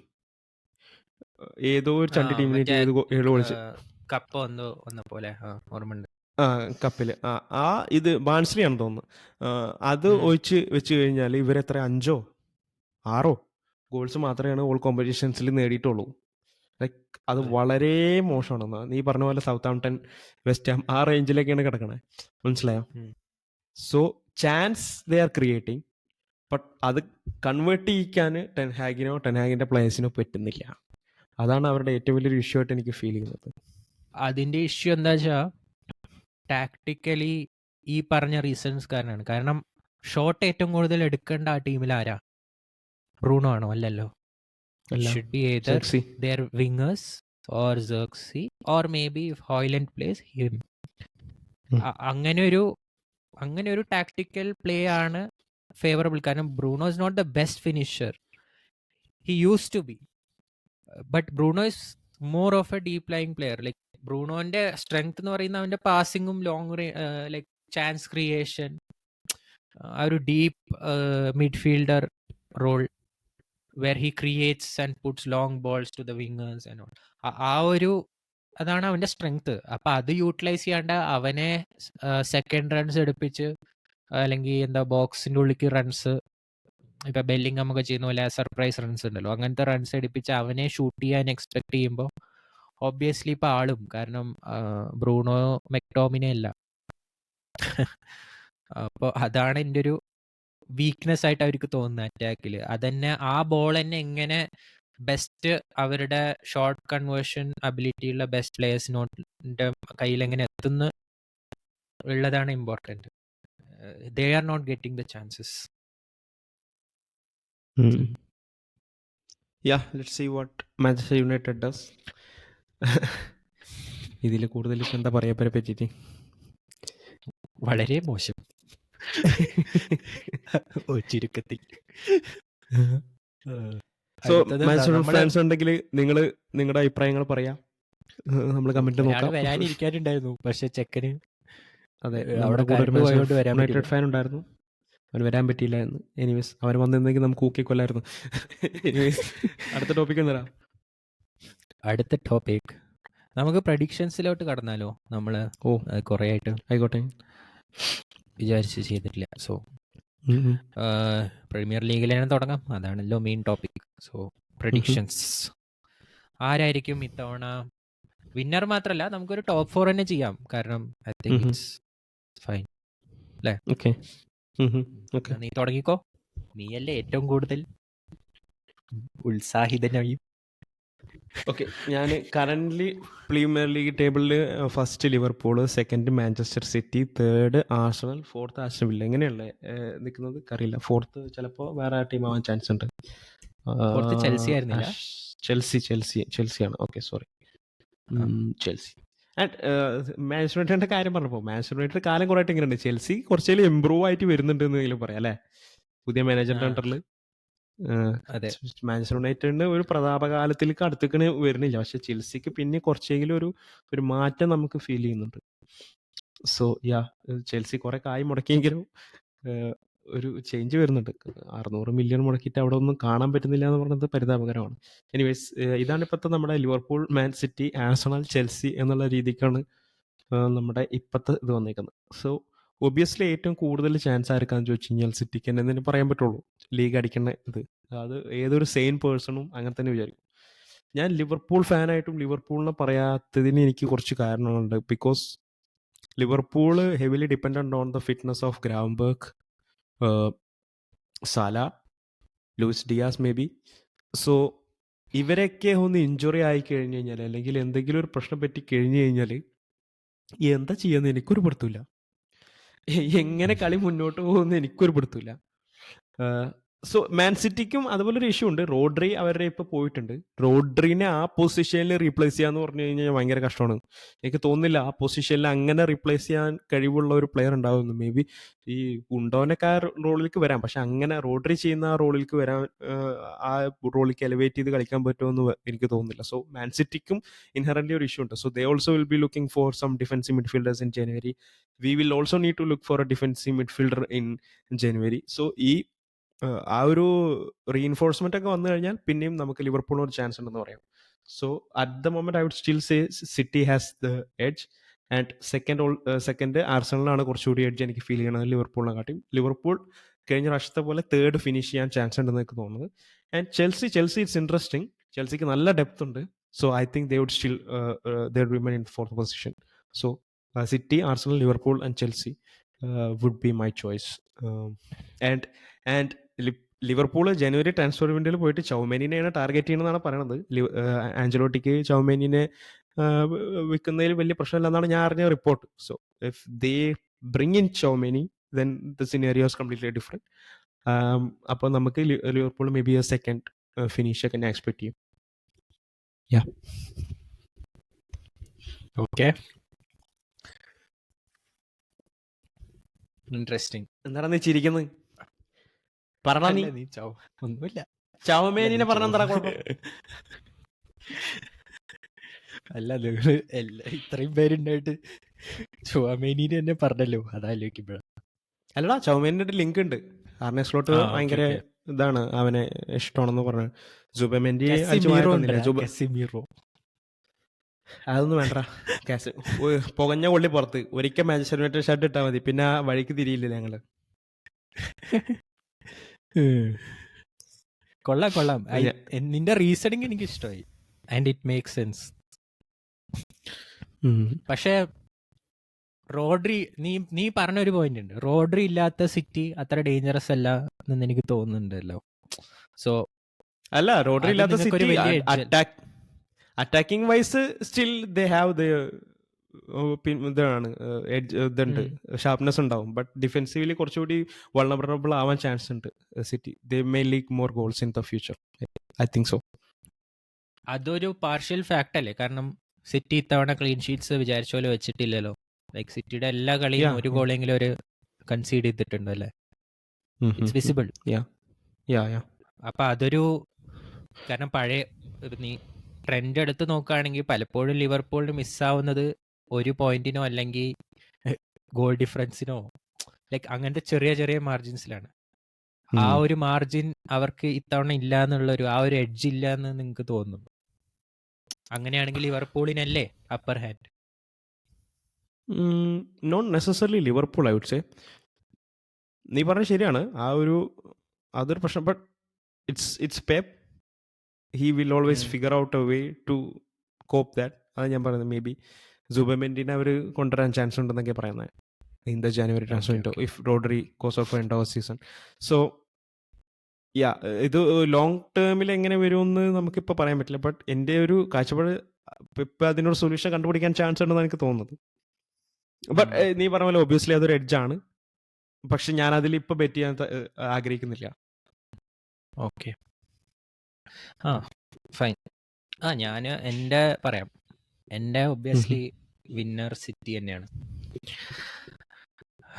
ഏതോ ഒരു ചണ്ടി ടീമിനായിട്ട് 7 ഗോൾ അടിച്ച് കപ്പ് വന്ന പോലെ ഓർമ്മയുണ്ട്. കപ്പില് ഇത് ബാൻസ്ലി ആണെന്ന് തോന്നുന്നു. അത് ഒഴിച്ച് വെച്ച് കഴിഞ്ഞാൽ ഇവരെത്ര 5 or 6 ഗോൾസ് മാത്രമേ ഓൾ കോമ്പറ്റീഷൻസിൽ നേടിയിട്ടുള്ളൂ. ലൈക്ക് അത് വളരെ മോശമാണെന്ന്. നീ പറഞ്ഞ പോലെ സൗത്താംപ്ടൺ, വെസ്റ്റ് ഹാം ആ റേഞ്ചിലേക്കാണ് കിടക്കണേ. മനസ്സിലായോ? So chance they are creating, but അത് കൺവേർട്ട് ചെയ്യിക്കാൻ ടെൻഹാഗിന്റെ പ്ലേയേഴ്സിനോ പറ്റുന്നില്ല. അതാണ് അവരുടെ ഏറ്റവും വലിയൊരു ഇഷ്യൂ ആയിട്ട് എനിക്ക് ഫീൽ ചെയ്യുന്നത്. അതിന്റെ ഇഷ്യൂ എന്താ വെച്ചാൽ ടാക്ടിക്കലി ഈ പറഞ്ഞ റീസൺസ് കാരണമാണ്. കാരണം ഷോട്ട് ഏറ്റവും കൂടുതൽ എടുക്കേണ്ട ആ ടീമിൽ ആരാ? ബ്രൂണോ ആണോ? അല്ലല്ലോ. should be either their wingers or Xerxes or maybe if Højlund plays him. അങ്ങനെ ഒരു ടാക്ടിക്കൽ പ്ലേ ആണ് ഫേവറബിൾ. കാരണം Bruno is not the best finisher. He use to be, but Bruno is more of a deep lying player. Like ബ്രൂണോന്റെ സ്ട്രെങ്ത് എന്ന് പറയുന്ന അവന്റെ പാസിങ്ങും ലോങ് ലൈക്ക് ചാൻസ് ക്രിയേഷൻ, ആ ഒരു deep midfielder role where he creates and puts long balls to the wingers and all. അതാണ് അവന്റെ സ്ട്രെങ്ത്. അപ്പൊ അത് യൂട്ടിലൈസ് ചെയ്യാണ്ട് അവനെ സെക്കൻഡ് റൺസ് എടുപ്പിച്ച് അല്ലെങ്കിൽ ബോക്സിന്റെ ഉള്ളിലേക്ക് റൺസ് ഇപ്പൊ ബെല്ലിംഗം ഒക്കെ ചെയ്യുന്ന പോലെ സർപ്രൈസ് റൺസ് ഉണ്ടല്ലോ, അങ്ങനത്തെ റൺസ് അടിപ്പിച്ച് അവനെ ഷൂട്ട് ചെയ്യാൻ എക്സ്പെക്ട് ചെയ്യുമ്പോൾ ഒബ്വിയസ്ലി ഇപ്പൊ ആളും, കാരണം ബ്രൂണോ മെക്ടോമിനെ അല്ല. അപ്പോൾ അതാണ് എൻ്റെ ഒരു വീക്ക്നെസ് ആയിട്ട് അവർക്ക് തോന്നുന്നത് അറ്റാക്കിൽ. അതന്നെ ആ ബോൾ തന്നെ എങ്ങനെ ബെസ്റ്റ് അവരുടെ ഷോർട്ട് കൺവേർഷൻ അബിലിറ്റി ഉള്ള ബെസ്റ്റ് പ്ലേയേഴ്സിനോന്റെ കയ്യിൽ എങ്ങനെ എത്തുന്ന ഉള്ളതാണ് important. They are not getting the chances. Yeah let's see what Manchester United does. ഇതിൽ കൂടുതൽ ഇപ്പം എന്താ പറയാ ഇവരെ പറ്റിയിട്ട്? വളരെ മോശം. ചുരുക്കത്തിൽ. സോ മാഞ്ചസ്റ്റർ ഫാൻസ് ഉണ്ടെങ്കിൽ നിങ്ങൾ നിങ്ങളുടെ അഭിപ്രായങ്ങൾ പറയാം, നമ്മൾ കമന്റ് നോക്കാം. വരാനിരിക്കാനുണ്ടായിരുന്നു, പക്ഷെ ചെക്കന് അതെ അവിടെ നമ്മുടെ കൂടെ ഒരു കറണ്ട് പോയതുകൊണ്ട് മാഞ്ചസ്റ്റർ വരാൻ യുണൈറ്റഡ് പറ്റില്ല. ഫാൻ ഉണ്ടായിരുന്നു, അവന് വരാൻ പറ്റിയില്ല എന്ന്. എനിവേസ് അവൻ വന്നിരുന്നെങ്കിൽ നമുക്ക് ഊക്കിക്കൊല്ലായിരുന്നു. എനിവേസ് അടുത്ത ടോപ്പിക് തരാം. അടുത്ത ടോപ്പിക് നമുക്ക് പ്രഡിക്ഷൻസിലോട്ട് കടന്നാലോ? നമ്മള് കുറെ ആയിട്ട് ആയിക്കോട്ടെ വിചാരിച്ച് ചെയ്തിട്ടില്ല. സോ പ്രീമിയർ ലീഗിൽ തന്നെ തുടങ്ങാം, അതാണല്ലോ മെയിൻ ടോപ്പിക്. സോ പ്രഡിക്ഷൻസ് ആരായിരിക്കും ഇത്തവണ വിന്നർ? മാത്രമല്ല നമുക്കൊരു ടോപ്പ് 4 തന്നെ ചെയ്യാം, കാരണം ഐ തിങ്ക് ഇറ്റ്സ് ഫൈൻ അല്ലേ? ഓക്കെ നീ തുടങ്ങിക്കോ, നീയല്ലേ ഏറ്റവും കൂടുതൽ ഉത്സാഹിതനായി. ഓക്കെ, ഞാൻ കറൻ്റ്ലി പ്രീമിയർ ലീഗ് ടേബിളിൽ first Liverpool, second Manchester city, third Arsenal, fourth Aston villa. എങ്ങനെയുള്ള നിൽക്കുന്നത് അറിയില്ല. ഫോർത്ത് ചിലപ്പോൾ വേറെ ടീം ആവാൻ ചാൻസ് ഉണ്ട്. ചെൽസി ആയിരുന്നില്ല? ചെൽസിയാണ്. Okay sorry, Chelsea. And Manchester യുണൈറ്റഡിൻ്റെ കാര്യം പറഞ്ഞപ്പോൾ മാഞ്ചസ്റ്റർ യുണൈറ്റഡ് കാലം കുറേ ആയിട്ട് ഇങ്ങനെയുണ്ട്. ചെൽസി കുറച്ചേലും ഇമ്പ്രൂവ് ആയിട്ട് വരുന്നുണ്ട് എന്നെങ്കിലും പറയാം അല്ലേ, പുതിയ മാനേജറിൻ്റെ അണ്ടറിൽ. മാഞ്ചസ്റ്റർ യുണൈറ്റഡിന് ഒരു പ്രതാപകാലത്തിലേക്ക് അടുത്തേക്ക് വരുന്നില്ല, പക്ഷെ ചെൽസിക്ക് പിന്നെ കുറച്ചെങ്കിലും ഒരു മാറ്റം നമുക്ക് ഫീൽ ചെയ്യുന്നുണ്ട്. സോ യാ, ചെൽസി കുറെ കായ് മുടക്കിയെങ്കിലും ഒരു ചേഞ്ച് വരുന്നുണ്ട്. 600 മില്യൺ മുടക്കിയിട്ട് അവിടെ ഒന്നും കാണാൻ പറ്റുന്നില്ല എന്ന് പറയുന്നത് പരിതാപകരമാണ്. എനിവേസ് ഇതാണ് ഇപ്പോഴത്തെ നമ്മുടെ Liverpool, Man City, Arsenal, Chelsea എന്നുള്ള രീതിക്കാണ് നമ്മുടെ ഇപ്പോഴത്തെ ഇത് വന്നേക്കുന്നത്. സോ ഒബിയസ്ലി ഏറ്റവും കൂടുതൽ ചാൻസ് ആർക്കാന്ന് ചോദിച്ചു കഴിഞ്ഞാൽ സിറ്റിക്ക് തന്നെ എന്തെങ്കിലും പറയാൻ പറ്റുള്ളൂ ലീഗ് അടിക്കുന്ന ഇത്. അത് ഏതൊരു സെയിൻ പേഴ്സണും അങ്ങനെ തന്നെ വിചാരിക്കും. ഞാൻ ലിവർപൂൾ ഫാനായിട്ടും ലിവർപൂളിനെ പറയാത്തതിന് എനിക്ക് കുറച്ച് കാരണങ്ങളുണ്ട്. Because Liverpool heavily dependent on the fitness of Gravenberch, Salah, Luis Diaz may be. So ഇവരൊക്കെ ഒന്ന് ഇഞ്ചുറി ആയി കഴിഞ്ഞ് കഴിഞ്ഞാൽ, അല്ലെങ്കിൽ എന്തെങ്കിലും ഒരു പ്രശ്നം പറ്റി കഴിഞ്ഞ് കഴിഞ്ഞാൽ എന്താ ചെയ്യുന്നത് എനിക്കൊരു പിടുത്തമില്ല. എങ്ങനെ കളി മുന്നോട്ട് പോകുമെന്ന് എനിക്കൊരു പിടുത്തമില്ല. സോ മാൻ സിറ്റിക്കും അതുപോലെ ഒരു ഇഷ്യൂ ഉണ്ട്. റോഡ്രി അവരുടെ ഇപ്പോൾ പോയിട്ടുണ്ട്. റോഡ്രിനെ ആ പൊസിഷനിൽ റീപ്ലേസ് ചെയ്യാന്ന് പറഞ്ഞു കഴിഞ്ഞാൽ ഭയങ്കര കഷ്ടമാണ്. എനിക്ക് തോന്നുന്നില്ല ആ പൊസിഷനിൽ അങ്ങനെ റീപ്ലേസ് ചെയ്യാൻ കഴിവുള്ള ഒരു പ്ലെയർ ഉണ്ടാവുന്നു. മേ ബി ഈ ഉണ്ടോനൊക്കെ ആ റോളിലേക്ക് വരാം, പക്ഷെ അങ്ങനെ റോഡ്രി ചെയ്യുന്ന ആ റോളിലേക്ക് വരാൻ, ആ റോളിലേക്ക് എലിവേറ്റ് ചെയ്ത് കളിക്കാൻ പറ്റുമെന്ന് എനിക്ക് തോന്നുന്നില്ല. സോ മാൻ സിറ്റിക്കും ഇൻഹറൻ്റ്ലി ഒരു ഇഷ്യൂ ഉണ്ട്. So they also will be looking for some defensive midfielders in January. We will also need to look for a defensive midfielder in January. So ഈ ആ ഒരു റീഇൻഫോഴ്സ്മെന്റ് ഒക്കെ വന്നു കഴിഞ്ഞാൽ പിന്നെയും നമുക്ക് ലിവർപൂളിന് ഒരു ചാൻസ് ഉണ്ടെന്ന് പറയാം. So at the moment I would still say City has the edge, and second ആർസണലാണ് കുറച്ചുകൂടി എഡ്ജ് എനിക്ക് ഫീൽ ചെയ്യണത് ലിവർപൂളിനെ കാട്ടിയും. ലിവർപൂൾ കഴിഞ്ഞ പ്രാവശ്യത്തെ പോലെ തേർഡ് ഫിനിഷ് ചെയ്യാൻ ചാൻസ് ഉണ്ടെന്ന് എനിക്ക് തോന്നുന്നത്. And Chelsea it's interesting. ചെൽസിക്ക് നല്ല ഡെപ്ത് ഉണ്ട്. So I think they would still they would remain in fourth position. So City, Arsenal, Liverpool and Chelsea would be my choice. And Liverpool January transfer വിൻഡോയിൽ പോയിട്ട് ചൗമേനിനെയാണ് ടാർഗറ്റ് ചെയ്യണമെന്നാണ് പറയണത്. ആഞ്ചലോട്ടിക്ക് ചൗമേനിനെ വിൽക്കുന്നതിൽ വലിയ പ്രശ്നമില്ലെന്നാണ് ഞാൻ അറിഞ്ഞ report. So if they bring in Tchouameni then the scenario is completely different. അപ്പോൾ നമുക്ക് Liverpool may be A second finish ഒക്കെ ഞാൻ എക്സ്പെക്ട് ചെയ്യും. Yeah okay, interesting. എന്താണ് നീ ചിരിക്കുന്നത്? പറഞ്ഞ നീ ഒന്നുമില്ല. ചൗമേനിനെ പറഞ്ഞ എന്താ കുഴപ്പം? അല്ല, നിങ്ങൾ ഇത്രയും പേരുണ്ടായിട്ട് ചുവാമേനിനെ തന്നെ പറഞ്ഞല്ലോ, അതാലോചിക്കുമ്പോഴാണ്. അല്ലടാ, ചൗമേനിന്റെ ലിങ്ക് ഉണ്ട്. ആർനെ സ്ലോട്ട് ഭയങ്കര ഇതാണ്, അവനെ ഇഷ്ടമാണെന്ന് പറഞ്ഞു. ജുബമെൻഡി അതൊന്നും വേണ്ട. പുകഞ്ഞ കൊള്ളി പുറത്ത്. ഒരിക്കൽ മാഞ്ചസ്റ്റർ യുണൈറ്റഡ് ഷർട്ട് ഇട്ടാൽ മതി, പിന്നെ ആ വഴിക്ക് തിരിയില്ല ഞങ്ങള്. കൊള്ളാം കൊള്ളാം. Yeah. നിന്റെ റീസണിങ് എനിക്ക് ഇഷ്ടമായി ആൻഡ് ഇറ്റ് മേക്ക് സെൻസ്. ഉം. പക്ഷേ റോഡ്രി, നീ പറഞ്ഞൊരു പോയിന്റ് ഉണ്ട്, റോഡ്രി ഇല്ലാത്ത സിറ്റി അത്ര ഡേഞ്ചറസ് അല്ല എന്ന് എനിക്ക് തോന്നുന്നുണ്ടല്ലോ. സോ അല്ല, റോഡ്രി അത് ഇല്ലാത്ത നിങ്ങൾക്കൊരു സിറ്റി വലിയ edge. Attacking vice still they have the ഇതാണ് ഇതുണ്ട്, ഷാർപ്നെസ് ഉണ്ടാവും. ബട്ട് ഡിഫെൻസീവ്ലി കുറച്ചുകൂടി വൾണറബിൾ ആവാൻ ചാൻസ് ഉണ്ട് city. They may leak more goals in the future. I think so. അതൊരു പാർഷ്യൽ ഫാക്ട് അല്ലേ? കാരണം സിറ്റി ഇത്തവണ ക്ലീൻ ഷീറ്റ്സ് വിചാരിച്ച പോലെ വെച്ചിട്ടില്ലല്ലോ. ലൈക്ക് സിറ്റിയുടെ എല്ലാ കളിയും Yeah, ഒരു yeah. ഗോളെങ്കിലും ഒരു കൺസീഡ് ചെയ്തിട്ടുണ്ട് അല്ലേ? It's visible. Yeah. അപ്പൊ അതൊരു, കാരണം പഴയ നീ ട്രെൻഡ് എടുത്ത് നോക്കുകയാണെങ്കിൽ പലപ്പോഴും ലിവർപൂളിന് മിസ്സാവുന്നത് ഒരു പോയിന്റിനോ അല്ലെങ്കിൽ ഗോൾ ഡിഫറൻസിനോ, ലൈക്ക് അങ്ങനത്തെ ചെറിയ ചെറിയ മാർജിൻസിലാണ്. ആ ഒരു മാർജിൻ അവർക്ക് ഇത്തവണ ഇല്ല എന്നുള്ളൊരു, ആ ഒരു എഡ്ജ് ഇല്ല എന്ന് നിങ്ങൾക്ക് തോന്നുന്നു? അങ്ങനെയാണെങ്കിൽ ലിവർപൂളിനല്ലേ upper hand? Not necessarily Liverpool, I would say. നീ പറഞ്ഞത് ശരിയാണ്, ആ ഒരു അതൊരു പ്രശ്നം. But it's Pep. He will always figure out a way to cope that. അത് ഞാൻ പറയുന്നത്. മേ ബി സുബമെൻഡിനെ അവർ കൊണ്ടുവരാൻ ചാൻസ് ഉണ്ടെന്നൊക്കെ പറയുന്നത് in the January transfer window if Rodri goes out for end off season. So ഇത് ലോങ് ടേമിൽ എങ്ങനെ വരുമെന്ന് നമുക്കിപ്പോൾ പറയാൻ പറ്റില്ല. ബട്ട് എൻ്റെ ഒരു കാഴ്ചപ്പാട് ഇപ്പം അതിനൊരു സൊല്യൂഷൻ കണ്ടുപിടിക്കാൻ ചാൻസ് ഉണ്ടെന്ന് എനിക്ക് തോന്നുന്നത്. ബട്ട് നീ പറഞ്ഞ പോലെ ഒബ്വിയസ്ലി അതൊരു എഡ്ജാണ്. പക്ഷെ ഞാൻ അതിൽ ഇപ്പം ബെറ്റ് ചെയ്യാൻ ആഗ്രഹിക്കുന്നില്ല. ഓക്കെ, ആ ഫൈൻ. ഞാൻ എൻ്റെ പറയാം. എൻ്റെ ഒബ്വിയസ്ലി വിന്നർ സിറ്റി തന്നെയാണ്.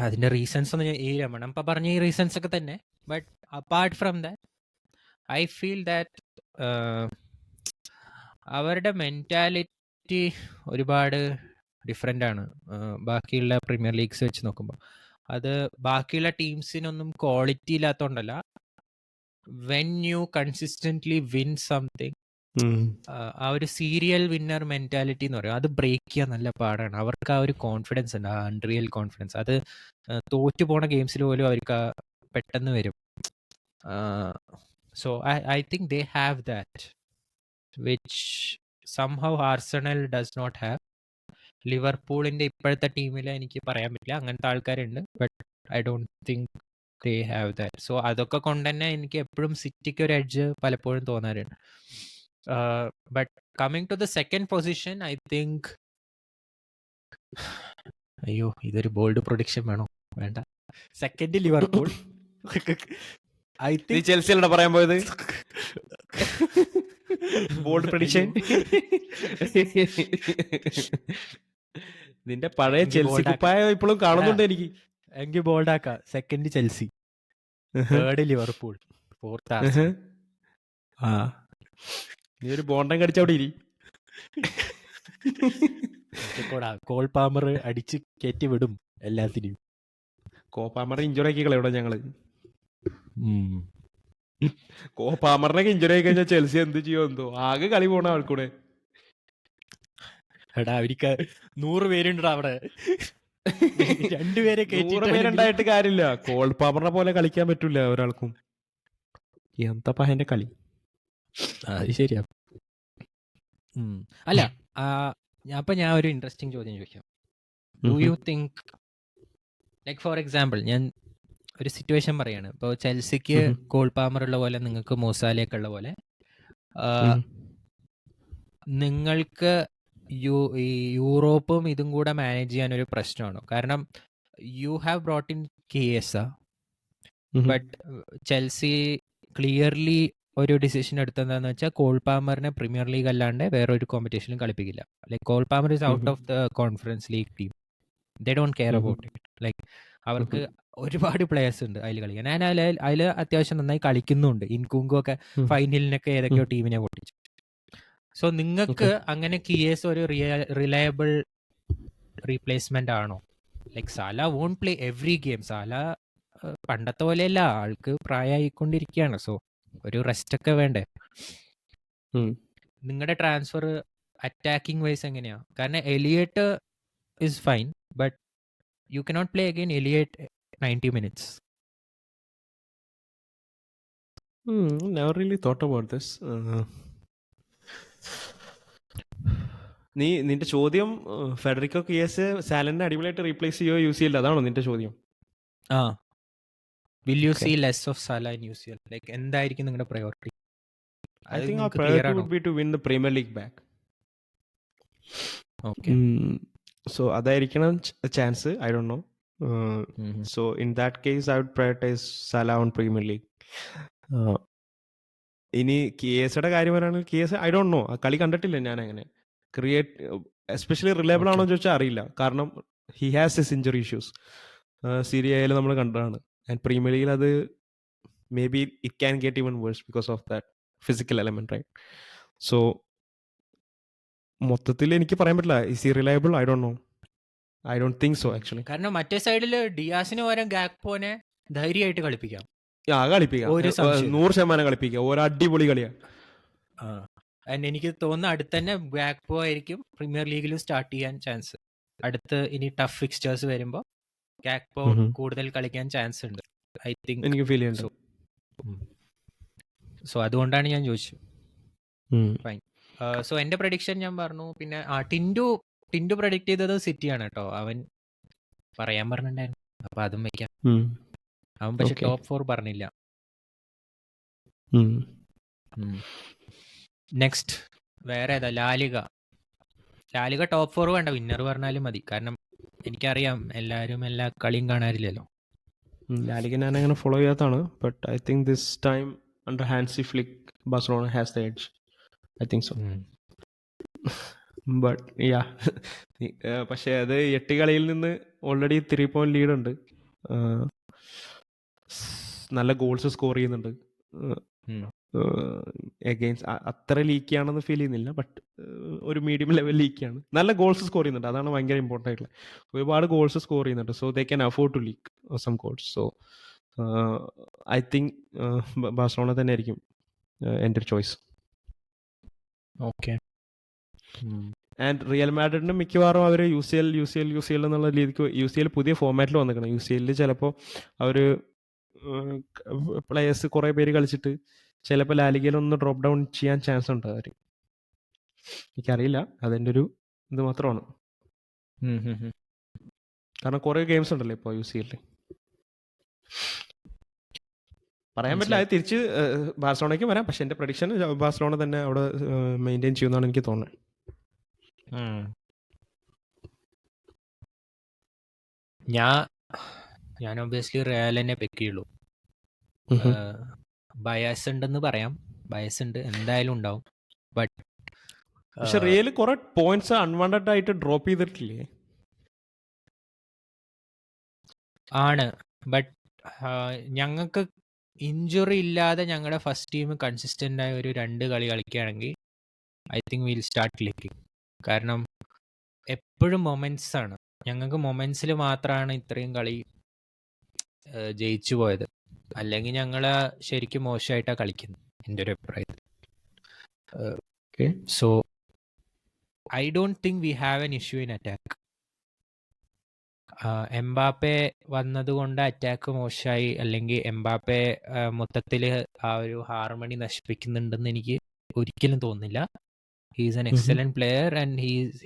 അതിൻ്റെ റീസൺസ് ഒന്ന് ഈ രമണം ഇപ്പം പറഞ്ഞ ഈ റീസൺസ് ഒക്കെ തന്നെ. But apart from that I feel that അവരുടെ മെൻറ്റാലിറ്റി ഒരുപാട് ഡിഫറെൻ്റ് ആണ് ബാക്കിയുള്ള പ്രീമിയർ ലീഗ്സ് വെച്ച് നോക്കുമ്പോൾ. അത് ബാക്കിയുള്ള ടീംസിനൊന്നും ക്വാളിറ്റി ഇല്ലാത്തതുകൊണ്ടല്ല. When you consistently win something, ആ ഒരു സീരിയൽ വിന്നർ മെൻറ്റാലിറ്റി എന്ന് പറയും, അത് ബ്രേക്ക് ചെയ്യാൻ നല്ല പാടാണ്. അവർക്ക് ആ ഒരു കോൺഫിഡൻസ് ഉണ്ട്, ആ അൺറിയൽ കോൺഫിഡൻസ്. അത് തോറ്റു പോണ ഗെയിംസിൽ പോലും അവർക്ക് പെട്ടെന്ന് വരും. So I think they have that which somehow Arsenal does not have. ലിവർപൂളിൻ്റെ ഇപ്പോഴത്തെ ടീമിൽ എനിക്ക് പറയാൻ പറ്റില്ല, അങ്ങനത്തെ ആൾക്കാരുണ്ട്. But I don't think they have that. So അതൊക്കെ കൊണ്ട് തന്നെ എനിക്ക് എപ്പോഴും സിറ്റിക്ക് ഒരു എഡ്ജ് പലപ്പോഴും തോന്നാറുണ്ട്. But coming to the second position, I think, അയ്യോ ഇതൊരു ബോൾഡ് പ്രൊഡിക്ഷൻ വേണോ? വേണ്ട. Second Liverpool. ഐ നീ തിങ്ക് ചെൽസിയല്ലേ പറയാൻ പോയത്? Bold prediction. നിന്റെ പഴയ ചെൽസി കുപ്പായ ഇപ്പോഴും കാണുന്നുണ്ട് എനിക്ക്. എങ്കിൽ ബോൾഡ് ആക്കാം. Second Chelsea, third Liverpool, fourth Arsenal. നീ ഒരു ബോണ്ടം കടിച്ച അവിടെ ഇരി. കോൾ പാമർ അടിച്ച് കയറ്റി വിടും എല്ലാത്തിനും. കോപ്പാമറിനെ ഇഞ്ചുറി ആക്കി കളയൂടെ ഞങ്ങള്. കോപ്പാമറിനൊക്കെ ഇഞ്ചുറി ആയി കഴിഞ്ഞാൽ ചെൽസി എന്ത് ചെയ്യോ എന്തോ, ആകെ കളി പോണ ആൾക്കൂടെ. എടാ അവർക്ക് 100 പേരുണ്ടോ അവിടെ? 2 പേരെ 100 പേരുണ്ടായിട്ട് കാര്യമില്ല. കോൾപാമറിനെ പോലെ കളിക്കാൻ പറ്റൂല ഒരാൾക്കും. എന്താ അതിന്റെ കളി? അത് ശരിയാ. അല്ല, അപ്പൊ ഞാൻ ഒരു ഇൻട്രസ്റ്റിംഗ് ചോദ്യം ചോദിക്കാം. Do you think, like for example ഞാൻ ഒരു സിറ്റുവേഷൻ പറയാണ്. ഇപ്പോൾ ചെൽസിക്ക് കോൾ പാമർ ഉള്ള പോലെ നിങ്ങൾക്ക് മോസാലയൊക്കെ ഉള്ള പോലെ നിങ്ങൾക്ക് ഈ യൂറോപ്പും ഇതും കൂടെ മാനേജ് ചെയ്യാൻ ഒരു പ്രശ്നമാണോ? കാരണം you have brought in Chiesa, but Chelsea clearly ഒരു ഡിസിഷൻ എടുത്തതെന്ന് വെച്ചാൽ കോൾ പാമറിനെ പ്രീമിയർ ലീഗ് അല്ലാണ്ട് വേറൊരു കോമ്പറ്റീഷനിലും കളിപ്പിക്കില്ല. Like Cole Palmer is out of the Conference League team. They don't care about it. Like അവർക്ക് ഒരുപാട് പ്ലേയേഴ്സ് ഉണ്ട് അതിൽ കളിക്കാൻ. ഞാൻ അതിൽ അത്യാവശ്യം നന്നായി കളിക്കുന്നുണ്ട്. ഇൻകുങ്കു ഒക്കെ ഫൈനലിനൊക്കെ ഏതൊക്കെയോ ടീമിനെ പൊട്ടിച്ചു. സോ നിങ്ങൾക്ക് അങ്ങനെ കിയേസ് ഒരു റിലയബിൾ റീപ്ലേസ്മെന്റ് ആണോ? Like Salah won't play every game. Salah പണ്ടത്തെ പോലെയല്ല, ആൾക്ക് പ്രായമായിക്കൊണ്ടിരിക്കുകയാണ്. സോ ഒരു റെസ്റ്റ് ഒക്കെ വേണ്ടേ? നിങ്ങളുടെ ട്രാൻസ്ഫർ അറ്റാക്കിംഗ് വൈസ് എങ്ങനെയാ? കാരണം Elliott is fine, but you cannot play again Elliot 90 minutes. never really thought about this. നിന്റെ ചോദ്യം ഫെഡറിക്കോ കിയേഴ്സ് സാലന്റിനെ അടിപൊളിയായിട്ട് റീപ്ലേസ് ചെയ്യോ യൂസ് ചെയ്യില്ല, അതാണോ നിന്റെ ചോദ്യം? ആ will you Okay. See less of Salah in UCL? Like എന്തായിരിക്കും നിങ്ങളുടെ പ്രയോറിറ്റി? I think our നിങ്ങൾക്ക് ക്ലിയർ priority ആണോ? would be to win the Premier League back. Okay. So അതായിരിക്കണം chance. I don't know. So in that case I would prioritize Salah on Premier League. ഇനി കിയേഴ്സിന്റെ കാര്യം പറയുകയാണെങ്കിൽ കിയേഴ്സ് ഐ ഡോണ്ട് നോ, കളി കണ്ടിട്ടില്ല ഞാൻ. അങ്ങനെ എസ്പെഷ്യലി റിലയബിൾ ആണോ എന്ന് ചോദിച്ചാൽ അറിയില്ല. കാരണം he has his injury issues. സീരിയയിൽ നമ്മൾ കണ്ടതാണ്. ആൻഡ് പ്രീമിയർ ലീഗിൽ അത് may be it can get even worse because of that physical element, right? So മൊത്തത്തിൽ എനിക്ക് പറയാൻ പറ്റില്ല. Is he reliable? I don't know. I don't think so actually. കാരണം മറ്റേ സൈഡിൽ ഡിയാസിന് പകരം ഗാക്പോനെ ധൈര്യമായിട്ട് കളിപ്പിക്കാം. കളിപ്പിക്കാം, ഒരു സംശയം 100% കളിപ്പിക്കാം. ഒരു അടിപൊളി കളിയാണ്. എനിക്ക് തോന്നുന്നു അടുത്ത് തന്നെ ഗാക്പോ ആയിരിക്കും പ്രീമിയർ ലീഗിലും സ്റ്റാർട്ട് ചെയ്യാൻ ചാൻസ്. അടുത്ത് ഇനി ടഫ് ഫിക്സ്ചേഴ്സ് വരുമ്പോൾ ഗാക്പോ കൂടുതൽ കളിക്കാൻ ചാൻസ് ഉണ്ട്, ഐ തിങ്ക്. എനിക്ക് ഫീൽ ചെയ്യുന്നുണ്ട്. സോ അതുകൊണ്ടാണ് ഞാൻ ചോദിച്ചത്. ഫൈൻ. സോ എന്റെ പ്രഡിക്ഷൻ ഞാൻ പറഞ്ഞു. പിന്നെ ടിൻഡു പ്രഡിക്റ്റ് ചെയ്തത് സിറ്റിയാണ് കേട്ടോ. അവൻ പറയാൻ പറഞ്ഞിട്ടുണ്ടായിരുന്നു, അപ്പൊ അതും വെക്കാം. അവൻ പക്ഷെ ടോപ്പ് 4 പറഞ്ഞില്ല. നെക്സ്റ്റ് വേറെ ഏതാ? ലാലിഗ ടോപ്പ് 4 വേണ്ട, വിന്നർ പറഞ്ഞാലും മതി. കാരണം എനിക്കറിയാം എല്ലാവരും എല്ലാ കളിയും കാണാറില്ലല്ലോ. ലാലിഗ ഞാൻ അങ്ങനെ ഫോളോ ചെയ്യാത്തതാണ്. But I think this time under Hansi Flick Barcelona has the edge. I think so. But yeah, പക്ഷേ അത് 8 കളിയിൽ നിന്ന് ഓൾറെഡി 3 പോയിന്റ് ലീഡ് ഉണ്ട്. നല്ല ഗോൾസ് സ്കോർ ചെയ്യുന്നുണ്ട്. എഗെയിൻസ്റ്റ് അത്ര ലീക്കാണെന്ന് ഫീൽ ചെയ്യുന്നില്ല, ബട്ട് ഒരു മീഡിയം ലെവൽ ലീക്കാണ്. നല്ല ഗോൾസ് സ്കോർ ചെയ്യുന്നുണ്ട്, അതാണ് ഭയങ്കര ഇമ്പോർട്ടൻ്റ് ആയിട്ടുള്ളത്. ഒരുപാട് ഗോൾസ് സ്കോർ ചെയ്യുന്നുണ്ട്. So they can afford to leak some goals. So I think Barcelona തന്നെ ആയിരിക്കും എൻ്റെ ഒരു ചോയ്സ്. ഓക്കെ. ആൻഡ് റിയൽ മാഡ്രിഡിന് മിക്കവാറും അവർ UCL എന്നുള്ള രീതിക്ക് UCL പുതിയ ഫോമാറ്റിൽ വന്നിരിക്കണം. UCL ചിലപ്പോൾ അവർ പ്ലെയേഴ്സ് കുറേ പേര് കളിച്ചിട്ട് ചിലപ്പോൾ ലാലിഗയിലൊന്ന് ഡ്രോപ്പ് ഡൗൺ ചെയ്യാൻ ചാൻസ് ഉണ്ട് അവർ. എനിക്കറിയില്ല, അതെൻ്റെ ഒരു ഇത് മാത്രമാണ്. കാരണം കുറേ ഗെയിംസ് ഉണ്ടല്ലോ ഇപ്പോൾ UCL. പറയാൻ പറ്റില്ല, അത് തിരിച്ച് ബാഴ്സലോണയ്ക്ക് വരാം. പക്ഷെ എൻ്റെ പ്രഡിക്ഷൻ ബാഴ്സലോണ തന്നെ അവിടെ മെയിൻറ്റെയിൻ ചെയ്യുമെന്നാണ് എനിക്ക് തോന്നുന്നത്. ഞാൻ ഒബ്വിയസ്ലി റയലിനെ പെക്കിയുള്ളൂ. ബയസ് ഉണ്ടെന്ന് പറയാം, ബയസ് ഉണ്ട്, എന്തായാലും ഉണ്ടാവും. ബട്ട് പക്ഷെ റിയൽ കുറെ പോയിന്റ്സ് അൺവാണ്ടഡ് ആയിട്ട് ഡ്രോപ്പ് ചെയ്തിട്ടില്ലേ? ആണ്. ബട്ട് ഞങ്ങൾക്ക് ഇഞ്ചുറി ഇല്ലാതെ ഞങ്ങളുടെ ഫസ്റ്റ് ടീം കൺസിസ്റ്റന്റ് ആയ ഒരു 2 കളി കളിക്കുകയാണെങ്കിൽ I think will start clicking. കാരണം എപ്പോഴും മൊമെന്റ്സ് ആണ്. ഞങ്ങൾക്ക് മൊമെന്റ്സിൽ മാത്രമാണ് ഇത്രയും കളി ജയിച്ചു പോയത്. അല്ലെങ്കിൽ ഞങ്ങൾ ശരിക്കും മോശമായിട്ടാണ് കളിക്കുന്നത്, എൻ്റെ ഒരു അഭിപ്രായത്തിൽ. So I don't think we have an issue in attack. Mbappe വന്നതുകൊണ്ട് അറ്റാക്ക് മോശമായി, അല്ലെങ്കിൽ എംബാപ്പെ മൊത്തത്തിൽ ആ ഒരു ഹാർമണി നശിപ്പിക്കുന്നുണ്ടെന്ന് എനിക്ക് ഒരിക്കലും തോന്നുന്നില്ല. He's an excellent player and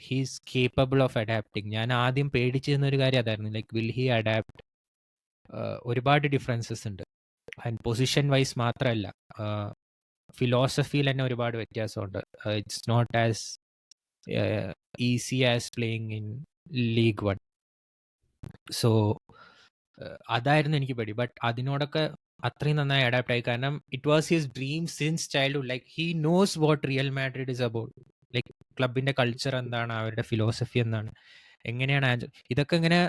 he's capable of adapting. ഞാൻ ആദ്യം പേടിച്ചിരുന്ന ഒരു കാര്യം അതായിരുന്നു, ലൈക്ക് വിൽ ഹി അഡാപ്റ്റ്. ഒരുപാട് ഡിഫറൻസസ് ഉണ്ട്. ആൻഡ് പൊസിഷൻ വൈസ് മാത്രമല്ല, ഫിലോസഫിയിൽ തന്നെ ഒരുപാട് വ്യത്യാസമുണ്ട്. It's not as easy as playing in league 1. So അതായിരുന്നു എനിക്ക് പേടി. ബട്ട് അതിനോടൊക്കെ അത്രയും നന്നായി അഡാപ്റ്റ് ആയി. കാരണം it was his dream since childhood. Like he knows what real Madrid is about. Like ക്ലബിന്റെ കൾച്ചർ എന്താണ്, അവരുടെ ഫിലോസഫി എന്താണ്, എങ്ങനെയാണ് ഇതൊക്കെ ഇങ്ങനെ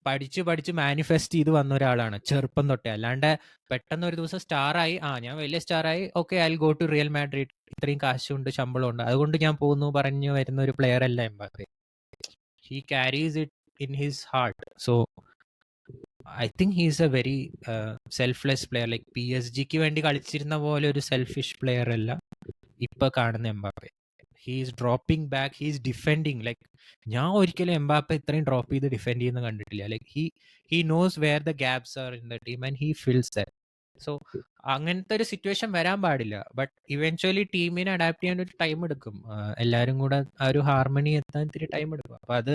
പഠിച്ച് മാനിഫെസ്റ്റ് ചെയ്ത് വന്ന ഒരാളാണ് ചെറുപ്പം തൊട്ടേ. അല്ലാണ്ട് പെട്ടെന്ന് ഒരു ദിവസം സ്റ്റാറായി, ഞാൻ വലിയ സ്റ്റാറായി, okay I will go to Real Madrid, ഇത്രയും കാശുണ്ട്, ശമ്പളമുണ്ട്, അതുകൊണ്ട് ഞാൻ പോകുന്നു പറഞ്ഞു വരുന്ന ഒരു പ്ലെയർ അല്ല Mbappe. He carries it in his heart. So I think he's A very selfless player. Like PSG വേണ്ടി കളിച്ചിരുന്ന പോലെ ഒരു സെൽഫിഷ് പ്ലെയർ അല്ല ഇപ്പൊ കാണുന്ന Mbappe. He's dropping back, he's defending. Like ഞാൻ ഒരിക്കലും എംബാപ്പെ ഇത്രയും ഡ്രോപ്പ് ചെയ്ത് ഡിഫെൻഡ് ചെയ്യുന്ന കണ്ടിട്ടില്ല. Like he knows where the gaps are in the team and he fills that. So അങ്ങനത്തെ ഒരു സിറ്റുവേഷൻ വരാൻ പാടില്ല. ബട്ട് ഇവൻച്വലി ടീമിനെ അഡാപ്റ്റ് ചെയ്യാൻ ഒരു ടൈം എടുക്കും. എല്ലാവരും കൂടെ ആ ഒരു ഹാർമണി എത്താൻ ഇത്തിരി ടൈം എടുക്കും. അപ്പൊ അത്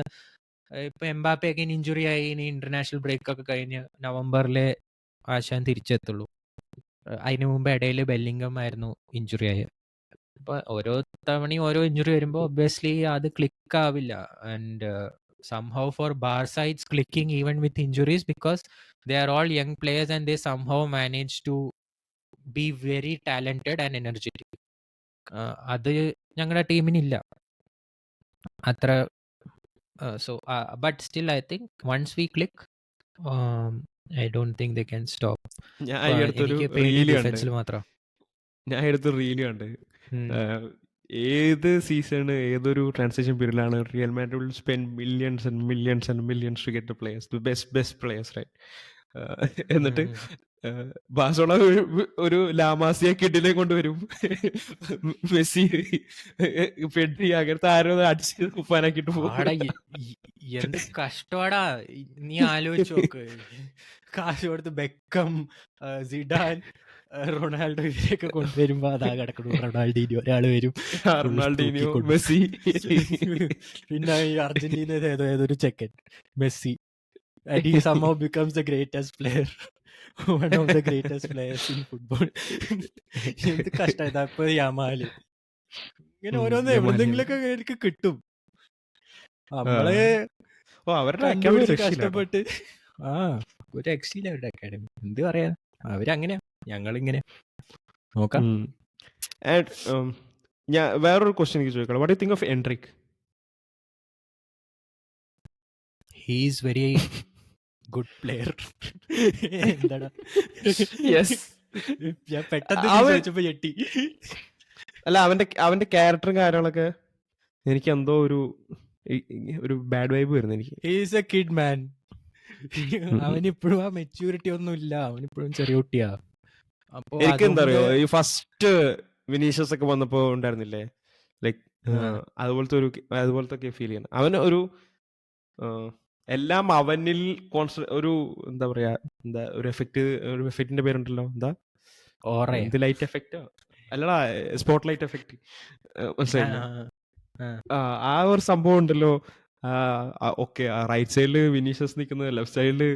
ഇപ്പൊ എംബാപ്പയൊക്കെ ഇനി ഇഞ്ചുറി ആയി, ഇനി ഇന്റർനാഷണൽ ബ്രേക്ക് ഒക്കെ കഴിഞ്ഞ് നവംബറിലെ ആശാൻ തിരിച്ചെത്തുള്ളൂ. അതിന് മുമ്പ് ഇടയിൽ ബെല്ലിംഗം ആയിരുന്നു ഇഞ്ചുറി ആയത്. അപ്പൊ ഓരോ തവണയും ഓരോ ഇഞ്ചുറി വരുമ്പോൾ ഒബ്വിയസ്ലി അത് ക്ലിക്ക് ആവില്ല. And somehow for Barca it's clicking even with injuries because they are all young players and they somehow manage to be very talented and energetic. അത് ഞങ്ങളുടെ ടീമിനില്ല അത്ര. So but still I think once we click, I don't think they can stop. ഞാൻ ഈ അടുത്തൊരു എനിക്ക് പേടി റീല് കണ്ട് ഡിഫൻസിൽ മാത്രം. ഞാൻ എടുത്തൊരു റീല് കണ്ട് ഏത് സീസണ് ഏതൊരു ട്രാൻസിഷൻ പീരീഡിലാണ് Real Madrid will spend millions and millions and millions to get the players, the best players, right? എന്നിട്ട് ബാഴ്സലോണ ഒരു ലാമാസിയ കിഡിനെ കൊണ്ടുവരും, മെസ്സി പെഡ്രി അങ്ങനത്തെ ആരോ അടിച്ച് കുപ്പാനാക്കിട്ട് പോകും. എന്ത് കഷ്ടപ്പാടാ നീ ആലോചിച്ച് നോക്ക്. കാശ് കൊടുത്ത് ബെക്കം, സിഡാൻ, റൊണാൾഡോ ഇവരെയൊക്കെ കൊണ്ടുവരുമ്പോ അതാ കിടക്കുന്നു. റൊണാൾഡീനിയോ ഒരാൾ വരും, റൊണാൾഡീനിയോ, മെസ്സി, പിന്നെ ഈ അർജന്റീന ഏതൊരു ചെക്കൻ Messi, and he somehow becomes the greatest player, one of the greatest players in football. എന്ത് കഷ്ടം. ഇപ്പൊ യമാല് ഇങ്ങനെ ഓരോന്ന് എവിടെന്നെങ്കിലൊക്കെ എനിക്ക് കിട്ടും. നമ്മള് അവരുടെ കഷ്ടപ്പെട്ട് ഒരു രക്ഷയില്ല അവരുടെ അക്കാഡമി. എന്ത് പറയാ, അവരങ്ങനെ, ഞങ്ങളിങ്ങനെ നോക്കാം. ഞാൻ വേറൊരു ക്വസ്റ്റ്യൻ എനിക്ക് ചോദിക്കണം. What you think of enteric? He is very good player. എന്താടാ ഞാൻ പെട്ടെന്ന് ചോദിച്ചപ്പോ ഞെട്ടി. അല്ല, അവന്റെ ക്യാരക്ടറും കാര്യങ്ങളൊക്കെ എനിക്ക് എന്തോ ഒരു ബാഡ് വൈബ് വരുന്നു എനിക്ക്. ഹീസ് എ കിഡ് മാൻ. അവനിപ്പോഴും ആ മെച്യൂരിറ്റി ഒന്നും ഇല്ല, അവനിപ്പോഴും ചെറിയ കുട്ടിയാ. അപ്പൊ എനിക്ക് എന്താ അറിയോ, ഈ ഫസ്റ്റ് വിനീഷ്യസ് ഒക്കെ വന്നപ്പോ ഉണ്ടായിരുന്നില്ലേ, ലൈക്ക് അതുപോലത്തെ ഒക്കെ ഫീൽ ചെയ്യണം. അവന് ഒരു എല്ലാം അവനിൽ ഒരു എന്താ പറയാ, ഒരു എഫക്റ്റിന്റെ പേരുണ്ടല്ലോ, എന്ത് ലൈറ്റ് എഫക്റ്റോ അല്ലടാ, സ്പോട്ട് ലൈറ്റ് എഫക്റ്റ്, മനസ്സിലായില്ല? ആ ഒരു സംഭവം ഉണ്ടല്ലോ. ഓക്കെ, റൈറ്റ് സൈഡില് വിനീഷ്യസ് നിൽക്കുന്നത്, ലെഫ്റ്റ് സൈഡില്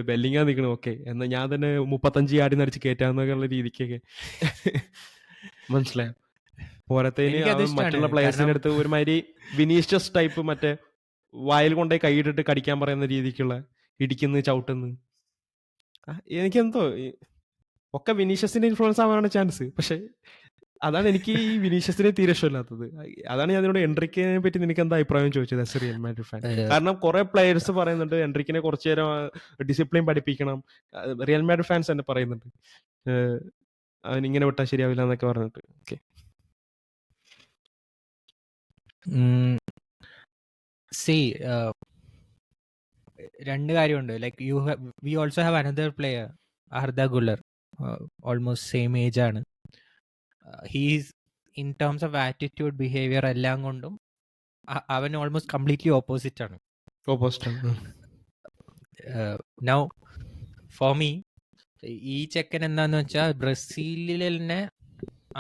ബെല്ലിങ്ങാ നിൽക്കുന്നത്. ഓക്കെ, എന്നാൽ ഞാൻ തന്നെ 35 ആടി നടിച്ച് കയറ്റാന്നുള്ള രീതിക്കൊക്കെ മനസ്സിലായോ? പോരത്തേന് മറ്റുള്ള പ്ലേയേഴ്സിന്റെ അടുത്ത് ഒരുമാതിരി വിനീഷ്യസ് ടൈപ്പ് മറ്റേ വായിൽ കൊണ്ടേ കൈയിട്ടിട്ട് കടിക്കാൻ പറയുന്ന രീതിക്കുള്ള ഇടിക്കുന്നു, ചവിട്ടുന്നു. എനിക്കെന്തോ ഒക്കെ വിനീഷ്യസിന്റെ ഇൻഫ്ലുവൻസ് ആവാനാണ് ചാൻസ്. പക്ഷെ അതാണ് എനിക്ക് ഈ വിനീഷ്യസിനെ തീരെ ഇഷ്ടമില്ലാത്തത്. അതാണ് ഞാൻ അതിനോട് എൻട്രിക്കിനെ പറ്റി നിനക്ക് എന്താ അഭിപ്രായം ചോദിച്ചത് as A real Madrid fan. കാരണം കുറെ പ്ലേയേഴ്സ് പറയുന്നുണ്ട് എൻട്രിക്കിനെ കുറച്ചു നേരം ഡിസിപ്ലിൻ പഠിപ്പിക്കണം. റിയൽ മാഡ്രിഡ് ഫാൻസ് തന്നെ പറയുന്നുണ്ട് അവനിങ്ങനെ വിട്ടാൽ ശരിയാവില്ല എന്നൊക്കെ പറഞ്ഞിട്ട്. ഓക്കെ, രണ്ട് കാര്യമുണ്ട്. Like we also have another player, Arda Guler, almost same age ആണ്. He's in terms of attitude, behaviour എല്ലാം കൊണ്ടും അവൻ ഓൾമോസ്റ്റ് കംപ്ലീറ്റ്ലി ഓപ്പോസിറ്റ് ആണ്. നൗ ഫോർ മീ ഈ ചെക്കൻ എന്താന്ന് വെച്ചാൽ ബ്രസീലിൽ തന്നെ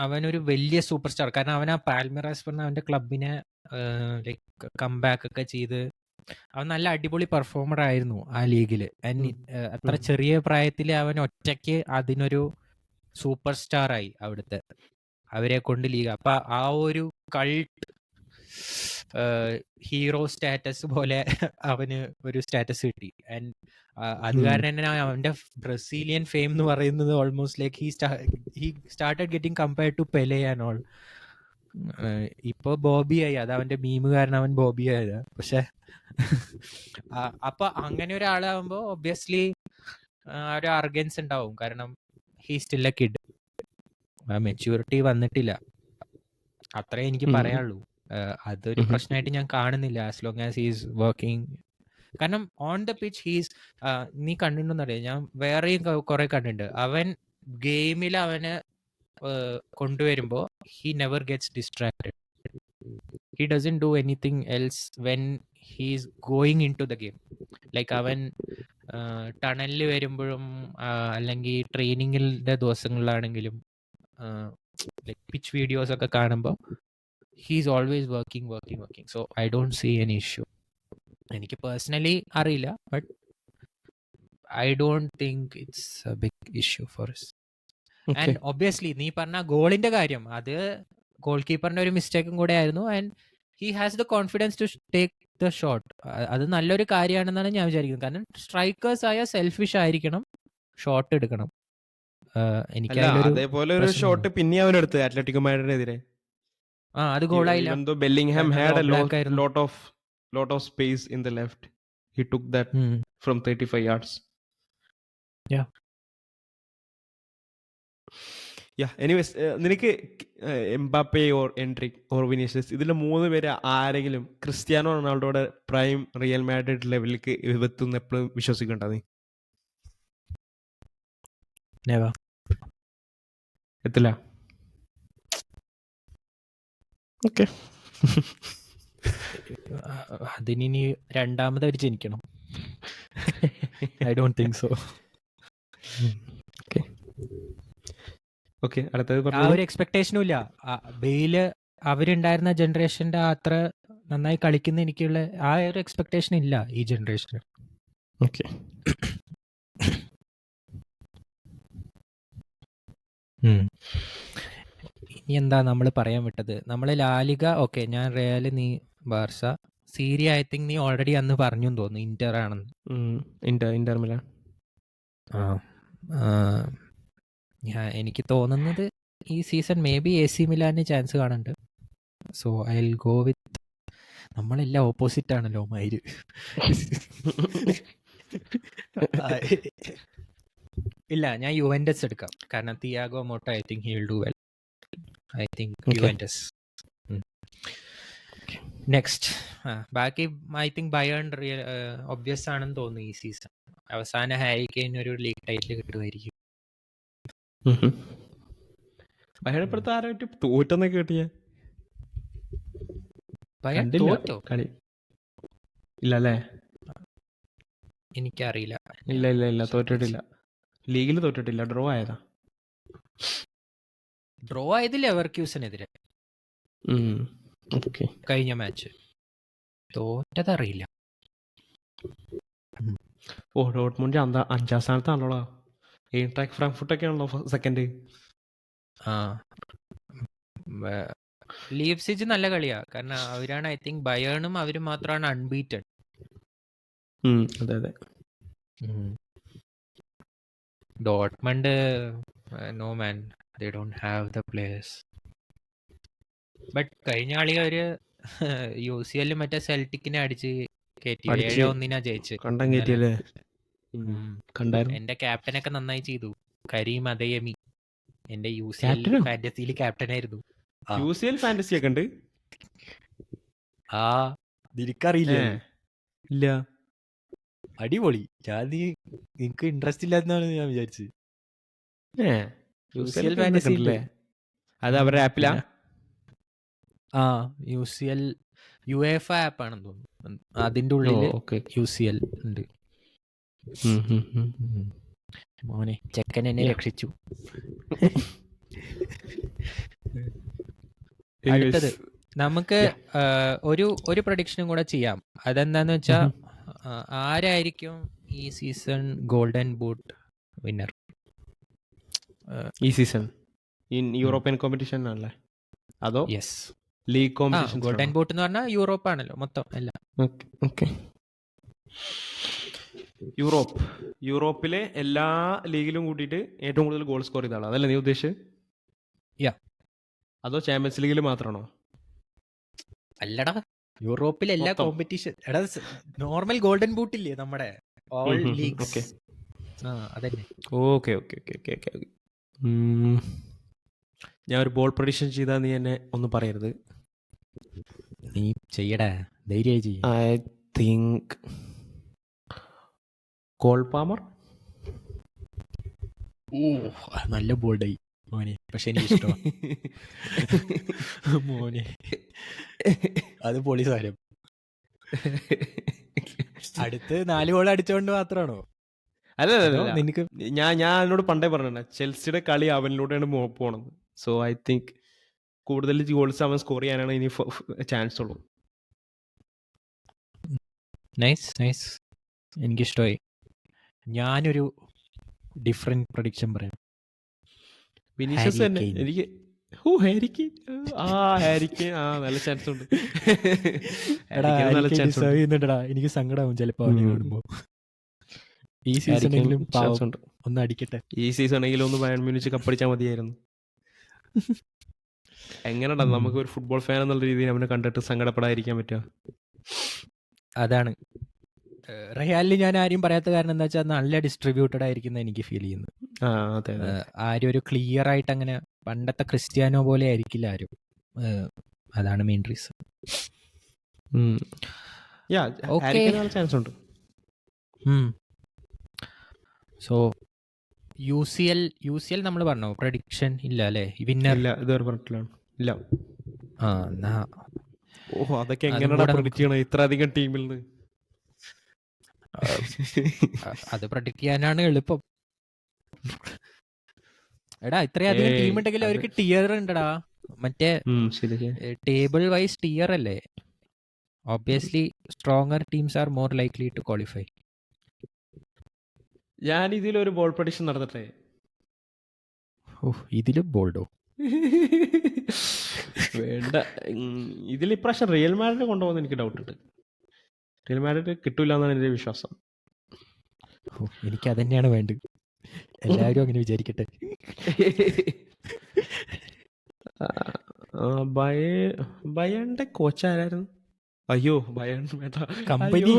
അവനൊരു വലിയ സൂപ്പർ സ്റ്റാർ. കാരണം അവൻ ആ പാൽമിറാസ് പറഞ്ഞ അവന്റെ ക്ലബിനെ ലൈക്ക് കംബാക്ക് ഒക്കെ ചെയ്ത് അവൻ നല്ല അടിപൊളി പെർഫോമർ ആയിരുന്നു ആ ലീഗില്. അത്ര ചെറിയ പ്രായത്തിൽ അവൻ ഒറ്റയ്ക്ക് അതിനൊരു സൂപ്പർ സ്റ്റാർ ആയി അവിടുത്തെ, അവരെ കൊണ്ട് ലീഗ്. അപ്പൊ ആ ഒരു കൾട്ട് ഹീറോ സ്റ്റാറ്റസ് പോലെ അവന് ഒരു സ്റ്റാറ്റസ് കിട്ടി. ആൻഡ് അത് കാരണം തന്നെ അവന്റെ ബ്രസീലിയൻ ഫെയിം എന്ന് പറയുന്നത് almost like he started getting compared to Pele and all. ഇപ്പൊ ബോബി ആയി, അത് അവന്റെ മീമ് കാരണം അവൻ ബോബി ആയത്. പക്ഷെ അപ്പൊ അങ്ങനെ ഒരാളാവുമ്പോ ഒബ്വിയസ്ലി ഒരു അർഗൻസ് ഉണ്ടാവും. കാരണം he still A kid, maturity വന്നിട്ടില്ല, അത്രേ എനിക്ക് പറയാനുള്ളൂ. അതൊരു പ്രശ്നമായിട്ട് ഞാൻ കാണുന്നില്ല as long as he's working. കാരണം ഓൺ ദ പിച്ച് ഹീസ്, നീ കണ്ടിട്ടുണ്ടെന്നറിയാം, ഞാൻ വേറെയും കുറെ കണ്ടിട്ടുണ്ട്. അവൻ ഗെയിമിൽ അവന് കൊണ്ടുവരുമ്പോ he never gets distracted. He doesn't do anything else when he's going into the game. Like അവൻ ടണലിൽ വരുമ്പോഴും അല്ലെങ്കിൽ ട്രെയിനിങ്ങിൻ്റെ ദിവസങ്ങളിലാണെങ്കിലും പിച്ച് വീഡിയോസ് ഒക്കെ കാണുമ്പോൾ he's always working. So I don't see any issue. എനിക്ക് പേഴ്സണലി അറിയില്ല, but I don't think it's a big issue for us. Okay and obviously നീ പറഞ്ഞ ഗോളിന്റെ കാര്യം, അത് ഗോൾ കീപ്പറിന്റെ ഒരു മിസ്റ്റേക്കും കൂടെ ആയിരുന്നു. And he has the confidence to take the shot. അത് നല്ലൊരു കാര്യമാണെന്നാണ് ഞാൻ വിചാരിക്കുന്നത്. കാരണം സ്ട്രൈക്കേഴ്സ് ആയ സെൽഫിഷ് ആയിരിക്കണം, ഷോട്ട് എടുക്കണം. എനിക്ക് അല്ല അതിലൊരു അതേപോലെ ഒരു പ്രശ്നമില്ല. ഷോട്ട് പിന്നെ അവനെടുത്ത് അത്ലറ്റിക്കോ മാഡ്രിഡിനെതിരെ. അത് ഗോളായില്ല. Even though Bellingham കാരണം had a ലോങ് ബ്ലാക്ക് ആയിരുന്നു. lot of space in the left, he took that from 35 yards. Yeah. Yeah. Anyways, നിനക്ക് Mbappe or enteric or Vinicius ഇതിൽ 3 പേര് ആരെങ്കിലും ക്രിസ്ത്യാനോ റൊണാൾഡോയുടെ പ്രൈം റിയൽ മാഡ്രിഡ് ലെവലിലേക്ക് എത്തുന്ന എപ്പോഴും വിശ്വസിക്കണ്ട നീ? Never. എത്തില്ല. ഓക്കെ. അതിനി രണ്ടാമതൊരു ജനിക്കണം. I don't think so. Okay, അടുത്തത് ആ ഒരു എക്സ്പെക്ടേഷനും ഇല്ല. ബെയില് അവരുണ്ടായിരുന്ന ജനറേഷന്റെ അത്ര നന്നായി കളിക്കുന്ന എനിക്കുള്ള ആ ഒരു എക്സ്പെക്ടേഷൻ ഇല്ല ഈ ജനറേഷന്. ഓക്കെ. ഇനി എന്താ നമ്മൾ പറയാൻ വിട്ടത്? നമ്മൾ ലാലിഗ ഓക്കെ, ഞാൻ റയല്, നീ ബാർസ. സീരിയ ഐ തിങ്ക് നീ ഓൾറെഡി അന്ന് പറഞ്ഞു തോന്നുന്നു ഇന്റർ ആണെന്ന്. Inter Milan. എനിക്ക് തോന്നുന്നത് ഈ സീസൺ മേ ബി AC മിലാന് ചാൻസ് കാണുന്നുണ്ട്. So I will go with, നമ്മളെല്ലാം ഓപ്പോസിറ്റ് ആണല്ലോ മയില്. ഇല്ല, ഞാൻ യുവന്റസ് എടുക്കാം. കാരണം Thiago Motta I think he will do well. I think Juventus. Next ബാക്കി I think Bayern Real obvious ആണെന്ന് തോന്നുന്നു ഈ സീസൺ. അവസാന ഹാരി കെയ്ന് ഒരു ലീഗ് ടൈറ്റിൽ കിട്ടുമായിരിക്കും. ബഹളപ്പെടുത്ത ആരായിട്ട് തോറ്റെന്നൊക്കെ കേട്ടിയ തോറ്റോ? കളി ഇല്ലല്ലേ? എനിക്കറിയില്ല. ഇല്ല തോറ്റിട്ടില്ല. ലീഗിൽ തോറ്റിട്ടില്ല, ഡ്രോ ആയതാ. ഡ്രോ ആയതില്ലേ എവർക്യൂസിനെതിരെ കഴിഞ്ഞ മാച്ച്. തോറ്റതറിയില്ല. ഓ, ഡോട്ട്മുണ്ട് 5ാം സ്ഥാനത്താണല്ലോ. എയ്ൻട്രാക്ക് ഫ്രാങ്ക്ഫർട്ട് ഒക്കെ ആണല്ലോ സെക്കൻഡ്. ലീപ്സിജ് നല്ല കളിയാ. കാരണം അവരാണ് ഐ തിങ്ക് ബയേണും അവരും മാത്രമാണ് അൺബീറ്റഡ്. അതെ. Dortmund no man, they don't have the players. ബട്ട് കഴിഞ്ഞ കളി അവര് UCL മറ്റേ സെൽറ്റിക്കിനെ അടിച്ച് കയറ്റി 7-1 ജയിച്ച്. കണ്ടം കയറ്റിയല്ലേ? എന്റെ ക്യാപ്റ്റനൊക്കെ നന്നായി ചെയ്തു, കരീം അദയമി. എന്റെ UCL ഫാന്റസിയിൽ ക്യാപ്റ്റനായിരുന്നു. UCL ഫാന്റസി ഒക്കെ ഉണ്ട്. നിനക്കറിയില്ലേ? ഇല്ല. അടിപൊളി. നിനക്ക് ഇൻട്രസ്റ്റ് ഇല്ലാന്നാണ് ഞാൻ വിചാരിച്ചത്. UCL ഫാന്റസി അത് അവരുടെ ആപ്പിലാ? UCL UEFA ആപ്പ് ആണെന്ന് തോന്നുന്നു. അതിന്റെ ഉള്ളില് UCL ഉണ്ട്. മോനെ, ചെക്കൻ എന്നെ രക്ഷിച്ചു. അടുത്തത് നമുക്ക് ഒരു പ്രഡിക്ഷനും കൂടെ ചെയ്യാം. അതെന്താന്ന് വെച്ചാ, ആരായിരിക്കും ഈ സീസൺ ഗോൾഡൻ ബൂട്ട് വിന്നർ? ഈ സീസൺ യൂറോപ്യൻ കോമ്പറ്റീഷൻ ആണല്ലേ അതോ ലീഗ് കോമ്പറ്റീഷൻ? ഗോൾഡൻ ബൂട്ട് എന്ന് പറഞ്ഞാൽ യൂറോപ്പ് ആണല്ലോ മൊത്തം എല്ലാം. ഓക്കെ. യൂറോപ്പിലെ എല്ലാ ലീഗിലും കൂട്ടിയിട്ട് ഏറ്റവും കൂടുതൽ ഗോൾ സ്കോർ ചെയ്ത ആളാണ്, അതല്ലേ നീ ഉദ്ദേശിച്ചത്? അതോ ചാമ്പ്യൻസ് ലീഗിൽ മാത്രമാണോ? അല്ലടാ, യൂറോപ്പിലെ എല്ലാ കോമ്പറ്റീഷൻ. എടാ, നോർമൽ ഗോൾഡൻ ബൂട്ട് ഇല്ലേ നമ്മുടെ ഓൾ ലീഗ്സ്? അതന്നെ. ഓക്കെ. ഞാൻ ഒരു ബോൾ പ്രഡിക്ഷൻ ചെയ്താൽ നീ എന്നെ ഒന്നും പറയരുത്. നീ ചെയ്യടാ, ധൈര്യമായി ചെയ്യ. I think call Palmer. നല്ല ബോൾഡായി മോനെ, പക്ഷെ എനിക്ക് ഇഷ്ടമാണ് മോനെ. അത് പൊളി സാരം. അടുത്ത് 4 ഗോൾ അടിച്ചോണ്ട് മാത്രമാണോ? അല്ല അതോ നിനക്ക് ഞാൻ എന്നോട് പണ്ടേ പറഞ്ഞ ചെൽസിയുടെ കളി അവനിലൂടെയാണ് പോണത്. സോ ഐ തിങ്ക് കൂടുതൽ ഗോൾസ് അവൻ സ്കോർ ചെയ്യാനാണ് ഇനി ചാൻസ് ഉള്ളൂ. നൈസ് നൈസ്, എനിക്കിഷ്ടമായി. ഞാനൊരു ഡിഫറെന്റ് പ്രഡിക്ഷൻ പറയാം. വിനീഷ്യസ് തന്നെ ഹാരി കെയ്ൻ. എനിക്ക് ഹാരിക്ക് നല്ല ചാൻസ് ഉണ്ട്. എടാ ഹാരിക്കിന് നല്ല ചാൻസ് ഉണ്ട്. ചെയ്യുന്നുണ്ടടാ, എനിക്ക് സങ്കടാവും ചിലപ്പോ അവനെ കാണുമ്പോ. ഈ സീസണെങ്കിലും ചാൻസ് പാവം ഉണ്ട്. ഒന്ന് അടിക്കട്ടെ. ഈ സീസൺ ആണെങ്കിലും ഒന്ന് ബയൺ മ്യൂണിച്ച് കപ്പടിച്ചാൽ മതിയായിരുന്നു. എങ്ങനെടാ നമുക്ക് ഒരു ഫുട്ബോൾ ഫാൻ എന്നുള്ള രീതിയിൽ അവനെ കണ്ടിട്ട് സങ്കടപ്പെടാതിരിക്കാൻ പറ്റുക? അതാണ് റയലിൽ ഞാൻ ആരും പറയാത്ത കാരണം എന്താ വെച്ചാൽ നല്ല ഡിസ്ട്രിബ്യൂട്ടഡ് ആയിരിക്കുന്ന എനിക്ക് ഫീൽ ചെയ്യുന്നു. അതെ ആരും ഒരു ക്ലിയർ ആയിട്ട് അങ്ങനെ പണ്ടത്തെ ക്രിസ്ത്യാനോ പോലെ ആയിരിക്കില്ല ആരും. അതാണ് മെയിൻ റീസൺ. ചാൻസ് ഉണ്ട്. സോ യു സി എൽ നമ്മൾ പറഞ്ഞോ പ്രഡിക്ഷൻ ഇല്ല അല്ലേ? വിന്നർ ഇതുവരെ പറഞ്ഞിട്ടില്ലാണ്. ഇല്ല. അതൊക്കെ അതും എങ്ങനെയാ കൂടെ പ്രഡിക്റ്റ് ചെയ്യണം ഇത്ര അധികം ടീമിൽ നിന്ന്? അത് പ്രഡിക്റ്റ് ചെയ്യാനാണ് എളുപ്പം. എടാ ഇത്രയധികം ടീം ഉണ്ടെങ്കിൽ അവർക്ക് ടിയർ ഉണ്ടടാ, മറ്റേ ടേബിൾ വൈസ് ടിയർ അല്ലേ. Obviously stronger teams are more likely to qualify. ഞാൻ ഇതിലൊരു ബോൾ പ്രഡിക്ഷൻ നടത്തട്ടെ? ഇതിലും ബോൾഡോ? വേണ്ട. ഇതിൽ ഇപ്രാവശ്യം റിയൽ മാഡ്രിഡ് കൊണ്ടുപോകുന്ന എനിക്ക് ഡൗട്ട് ഉണ്ട്. റിയൽ മാഡ്രിഡ് കിട്ടൂല എന്നാണ് എൻ്റെ വിശ്വാസം. എനിക്ക് അതന്നെയാണ് വേണ്ടത്. എല്ലാവരും അങ്ങനെ വിചാരിക്കട്ടെ. ബയന്റെ കോച്ച് ആരായിരുന്നു? അയ്യോ ബയൺ വേണ്ട, company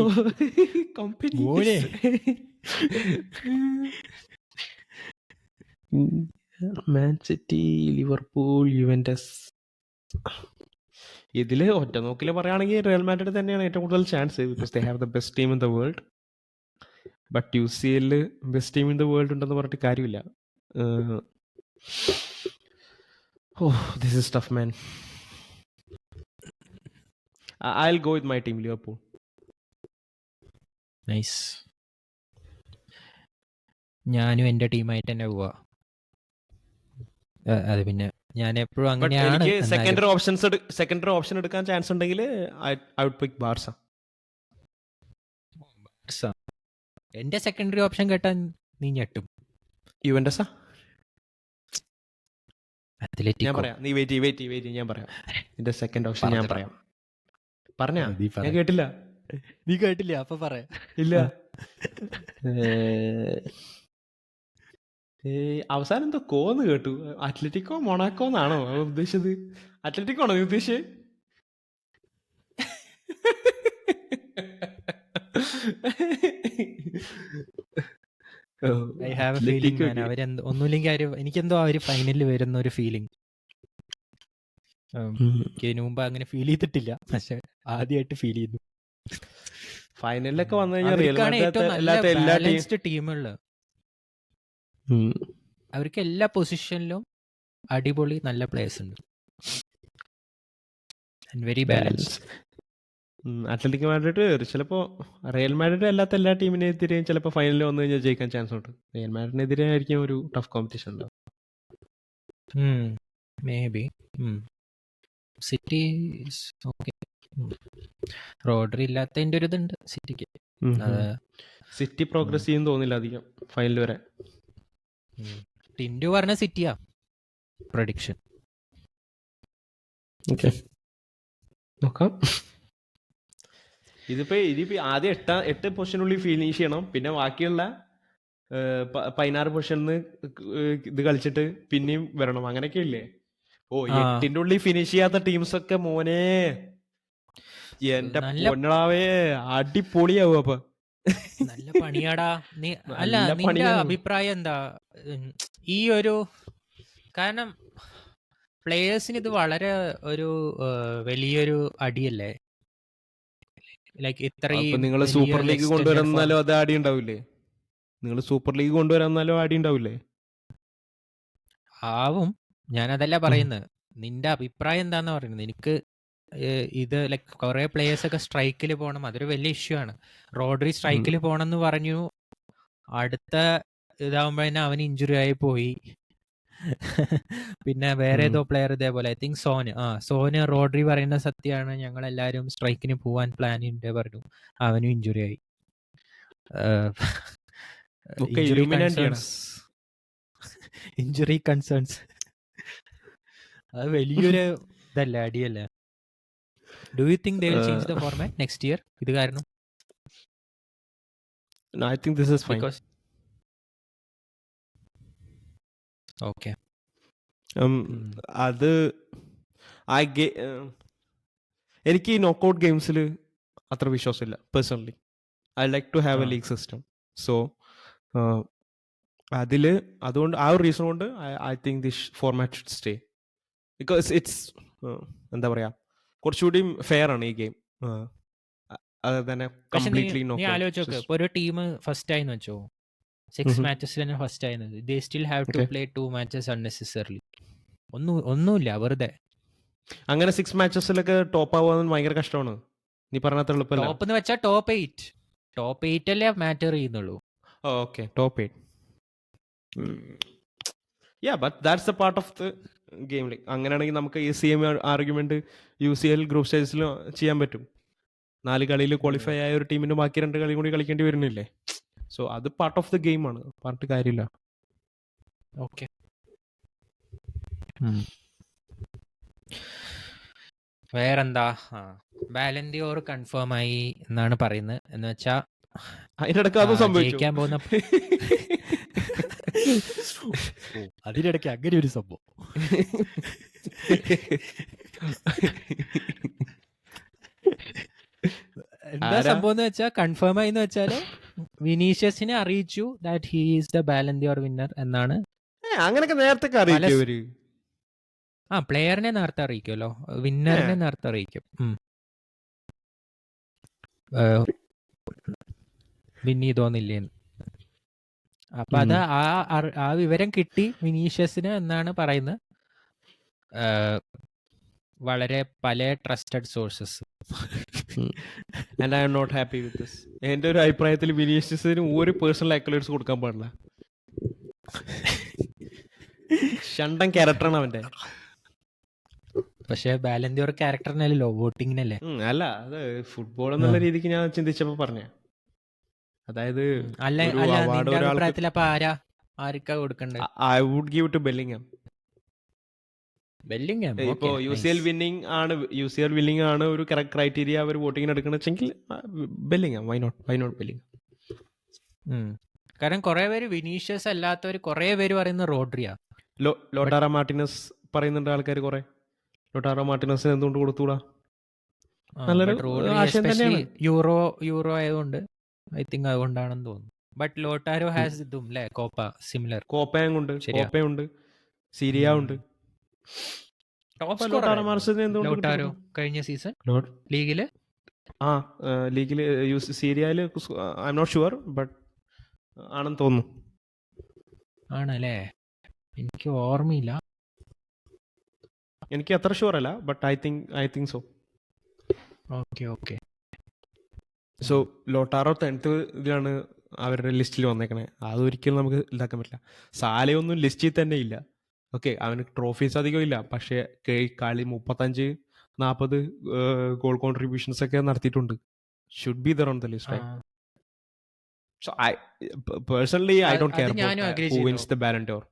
Man City, Liverpool, Juventus. ഇതില് ഒറ്റ നോക്കില് പറയുകയാണെങ്കിൽ റിയൽ മാഡ്രിഡ് തന്നെയാണ് ഏറ്റവും കൂടുതൽ chance, because they have the best team in the world. But UCL best team in the world ഉണ്ടെന്ന് പറഞ്ഞിട്ട് കാര്യമില്ല. This is tough man. I'll go with my team, Liverpool. Nice. ഞാനും എൻ്റെ ടീമായിട്ട് തന്നെ പോവാ. അത് പിന്നെ ഞാൻ എപ്പോഴും അങ്ങനെയാണ്. സെക്കൻഡറി ഓപ്ഷൻ എടുക്കാൻ ചാൻസ് ഉണ്ടെങ്കിൽ I would pick Barca. എന്റെ സെക്കൻഡറി ഓപ്ഷൻ കേട്ടാ നീ ഞെട്ടും. യുവന്റസാ? ഞാൻ അത്ലറ്റിക്കോ. പറയാം, നീ വെയിറ്റ് ഞാൻ പറയാം. എന്റെ സെക്കൻഡ് ഓപ്ഷൻ ഞാൻ പറയാം. പറഞ്ഞാ ഞാൻ കേട്ടില്ല. നീ കേട്ടില്ല? അപ്പൊ പറയാം. ഇല്ല. അവസാനം എന്തോ കോന്ന് കേട്ടു. അത്ലറ്റിക്കോ മൊണാക്കോ എന്നാണോ ഉദ്ദേശിച്ചത്? അത്ലറ്റിക്കോ ആണോ നീ ഉദ്ദേശിച്ചത്? ഐ ഹാവ് എ ഫീലിംഗ് മാൻ. ഒന്നുമില്ലെങ്കിൽ എനിക്കെന്തോ അവര് ഫൈനലിൽ വരുന്ന ഒരു ഫീലിംഗ്. ഇതിനു മുമ്പ് അങ്ങനെ ഫീൽ ചെയ്തിട്ടില്ല, പക്ഷെ ആദ്യമായിട്ട് ഫീൽ ചെയ്യുന്നു. ഫൈനലിലൊക്കെ വന്നു കഴിഞ്ഞാൽ ബാലൻസ്ഡ് ടീമുള്ള, അവർക്ക് എല്ലാ പൊസിഷനിലും അടിപൊളി നല്ല പ്ലേയേഴ്സ് ഉണ്ട്. Very balanced. അത്ലറ്റിക് മാഡ്രിഡ് ചിലപ്പോൾ റിയൽ മാഡ്രിഡ് അല്ലാത്ത എല്ലാ ടീമിനെതിരെയും ചിലപ്പോൾ ഫൈനലിൽ വന്നു കഴിഞ്ഞാൽ ജയിക്കാൻ ചാൻസ് ഉണ്ട്. റിയൽ മാഡ്രിഡിനെതിരെ ആയിരിക്കും ഒരു ടഫ് കോമ്പറ്റീഷൻ ഉണ്ടാവും. May be. City okay, Rodri ഇല്ലാത്തതിന്റെ ഒരു ഇതുണ്ട് സിറ്റിക്ക്. സിറ്റി പ്രോഗ്രസ് ചെയ്യും തോന്നില്ല അധികം ഫൈനൽ വരെ. ടിൻഡു പറഞ്ഞ സിറ്റിയാ പ്രഡിക്ഷൻ. നോക്കാം. ഇതിപ്പോ ആദ്യം 8 പൊസിഷനുള്ളിൽ ഫിനിഷ് ചെയ്യണം, പിന്നെ ബാക്കിയുള്ള 16 പൊസിഷനിൽ ഇത് കളിച്ചിട്ട് പിന്നെയും വരണം, അങ്ങനെയൊക്കെ ഇല്ലേ? 8ന്റെ ഉള്ളിൽ ഫിനിഷ് ചെയ്യാത്ത ടീംസ് ഒക്കെ മോനെ എന്റെ പൊന്നടാവേ അടിപൊളിയാവും. അപ്പൊ നല്ല പണിയാടാ. അല്ല, നിന്റെ അഭിപ്രായം എന്താ ഈ ഒരു, കാരണം പ്ലേയേഴ്സിന് ഇത് വളരെ ഒരു വലിയൊരു അടിയല്ലേ? ലൈക്ക് ഇത്രയും നിങ്ങൾ സൂപ്പർ ലീഗ് കൊണ്ടുവരാന്നാലും അത് ആടി ഉണ്ടാവില്ലേ? നിങ്ങൾ സൂപ്പർ ലീഗ് കൊണ്ടുവരാന്നാലും ആടി ഉണ്ടാവില്ലേ? ആവും. ഞാനതല്ല പറയുന്നത്, നിന്റെ അഭിപ്രായം എന്താന്ന് പറയുന്നത്. എനിക്ക് ഇത് ലൈക്ക് കുറെ പ്ലേയേഴ്സ് ഒക്കെ സ്ട്രൈക്കിൽ പോകണം, അതൊരു വലിയ ഇഷ്യൂ ആണ്. റോഡ്രി സ്ട്രൈക്കിൽ പോകണം എന്ന് പറഞ്ഞു, അടുത്ത ഇതാവുമ്പോഴേ അവന് ഇഞ്ചുറി ആയി പോയി. പിന്നെ വേറെ ഏതോ പ്ലെയർ ഇതേപോലെ, ഐ തിങ്ക് സോന് റോഡ്രി പറയുന്ന സത്യമാണ്, ഞങ്ങളെല്ലാരും സ്ട്രൈക്കിന് പോവാൻ പ്ലാൻ ഉണ്ട് പറഞ്ഞു. അവനും ഇഞ്ചുറി ആയി. ഒക്കെ ഇഞ്ചുറി ഇലുമിനാന്റിയാണ്. കൺസേൺസ് അത് വലിയൊരു ഇതല്ലേ, അടിയല്ലേ. Do you think they will change the format next year ഇത് കാരണം? No, I think this is fine. Because okay. അത് എനിക്ക് ഈ നോക്കൗട്ട് ഗെയിംസിൽ അത്ര വിശ്വാസമില്ല personally. I like to have a league system. So അതുകൊണ്ട് ആ ഒരു റീസൺ കൊണ്ട് I think this format should stay. Because it's എന്താ പറയാ, കുറച്ചുകൂടി ഫെയർ ആണ് ഈ ഗെയിം. അത് തന്നെ കംപ്ലീറ്റ്ലി ആലോചിച്ചോക്കെ, ഇപ്പൊ ഒരു ടീം ഫസ്റ്റ് ആയിന്ന് വെച്ചോ, 6 മാച്ചസിൽ തന്നെ ഫസ്റ്റ് ആയിരുന്നത്, they still have to play 2 matches unnecessarily. ഒന്നുമില്ല, വെറുതെ. അങ്ങനെ 6 മാച്ചസിലൊക്കെ ടോപ്പ് ആവാൻ ഭയങ്കര കഷ്ടമാണ്. നീ പറഞ്ഞത്ര എളുപ്പമല്ല. ടോപ്പ് എന്ന് വെച്ചാൽ ടോപ്പ് 8 അല്ലേ മാറ്റർ ചെയ്യുന്നുള്ളൂ. Okay, top 8. But that's A part of the game. Like അങ്ങനെയാണെങ്കിൽ നമുക്ക് ഈ സെയിം ആർഗ്യുമെന്റ് UCL ഗ്രൂപ്പ് സ്റ്റേജിൽ ചെയ്യാൻ പറ്റും. 4 കളിയിൽ ക്വാളിഫൈ ആയ ഒരു ടീമിന് ബാക്കി 2 കളി കൂടി കളിക്കേണ്ടി വരുന്നില്ലേ? സോ അത് പാർട്ട് ഓഫ് ദ ഗെയിമാണ്, പറഞ്ഞിട്ട് കാര്യമില്ല. ഓക്കെ, വേറെന്താ? ബാലൻഡിയോർ കൺഫേം ആയി എന്നാണ് പറയുന്നത്. എന്ന് വെച്ചാ അതിനിടക്ക് അതും സംഭവിച്ചു. പോകുന്ന അതിനിടയ്ക്ക് അങ്ങനെ ഒരു സംഭവം. എന്താ സംഭവം എന്ന് വെച്ചാൽ, കൺഫേം ആയി എന്ന് വെച്ചാല് വിനീഷ്യസിനെ അറിയിച്ചു that he is the Ballon d'Or winner എന്നാണ്. അങ്ങനെയൊക്കെ നേരത്തെ അറിയിക്കും. പ്ലെയറിനെ നേരത്തെ അറിയിക്കുമല്ലോ, വിന്നറിനെ നേരത്തെ അറിയിക്കും. വിന്നി തോന്നില്ലേന്ന്. അപ്പൊ അത് ആ വിവരം കിട്ടി വിനീഷ്യസിന് എന്നാണ് പറയുന്നത്. വളരെ പല trusted sources. And I am not happy with this. എന്റെ ഒരു അഭിപ്രായത്തിൽ വിനീഷ്യസിന് ഒരു പേഴ്സണൽ അക്കളേഴ്സ് കൊടുക്കാൻ പാടില്ല. ഷണ്ടൻ ക്യാരക്ടറാണ് അവന്റെ. പക്ഷെ ബാലൻഡിയോർ ക്യാരക്ടറിനല്ലോ, വോട്ടിങ്ങിനല്ലേ. അല്ല, അത് ഫുട്ബോൾ എന്നുള്ള രീതിക്ക് ഞാൻ ചിന്തിച്ചപ്പോ പറഞ്ഞ. അതായത് ആർക്കാ കൊടുക്കണ്ടേ? I would give to Bellingham. ഇപ്പോ UCL വിന്നിംഗ് ആണ് ഒരു ക്രൈറ്റീരിയ അവർ വോട്ടിങ്ങിന് എടുക്കണെച്ചെങ്കിൽ ബെല്ലിംഗ്ഹാം. Why not Bellingham? കാരണം കുറെ പേര് വിനീഷ്യസ് അല്ലാത്തവർ കുറെ പേര് പറയുന്ന റോഡ്രിയാ. ലോട്ടാറോ മാർട്ടിനസ് പറയുന്നുണ്ട് ആൾക്കാർ കുറെ. ലോട്ടാറോ മാർട്ടിനസ് എന്തുകൊണ്ട് കൊടുത്തൂടാ? നല്ലൊരു ആശയം തന്നെയാണ്. യൂറോ ആയതുകൊണ്ട് ഐ തിങ്ക് അതുകൊണ്ടാണെന്ന് തോന്നുന്നു. ബട്ട് ലോട്ടാരോ ഹാസ് ഇതും അല്ലേ, കോപ്പ സിമിലർ. കോപ്പയുണ്ട്, സീരിയ ഉണ്ട്. ലോട്ടാരോ കഴിഞ്ഞ സീസൺ ലീഗില് സീരിയയില് I'm not sure, but ആണെന്ന് തോന്നുന്നു. ആണല്ലേ, എനിക്ക് ഓർമ്മയില്ല. എനിക്ക് അത്ര ഷുവർ അല്ല, but I think so. Okay. So Lautaro 10th ഇതിലാണ് അവരുടെ ലിസ്റ്റിൽ വന്നേക്കണേ. അതൊരിക്കലും നമുക്ക് ഇതാക്കാൻ പറ്റില്ല. സാലയൊന്നും ലിസ്റ്റിൽ തന്നെ ഇല്ല. ഓക്കെ, അവന് ട്രോഫീസ് അധികം ഇല്ല, പക്ഷേ കളി 35-40 ഗോൾ കോൺട്രിബ്യൂഷൻസ് ഒക്കെ നടത്തിയിട്ടുണ്ട്. Should be there on the list. So personally I don't care about who wins the Ballon d'Or.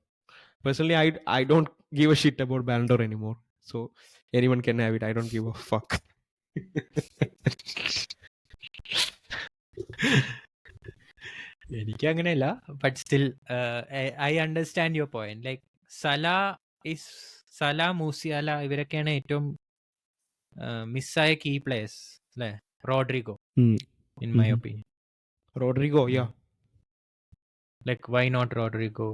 Personally I don't give a shit about Ballon d'Or anymore. So anyone can have it. I don't give a fuck. എനിക്ക് അങ്ങനെയല്ല, but still I understand your point. Like Salah, Musiala ഇവരൊക്കെയാണ് ഏറ്റവും മിസ്സായ കീ പ്ലേയേഴ്സ് അല്ലേ. Rodrygo in my opinion. Rodrygo, like why not Rodrygo?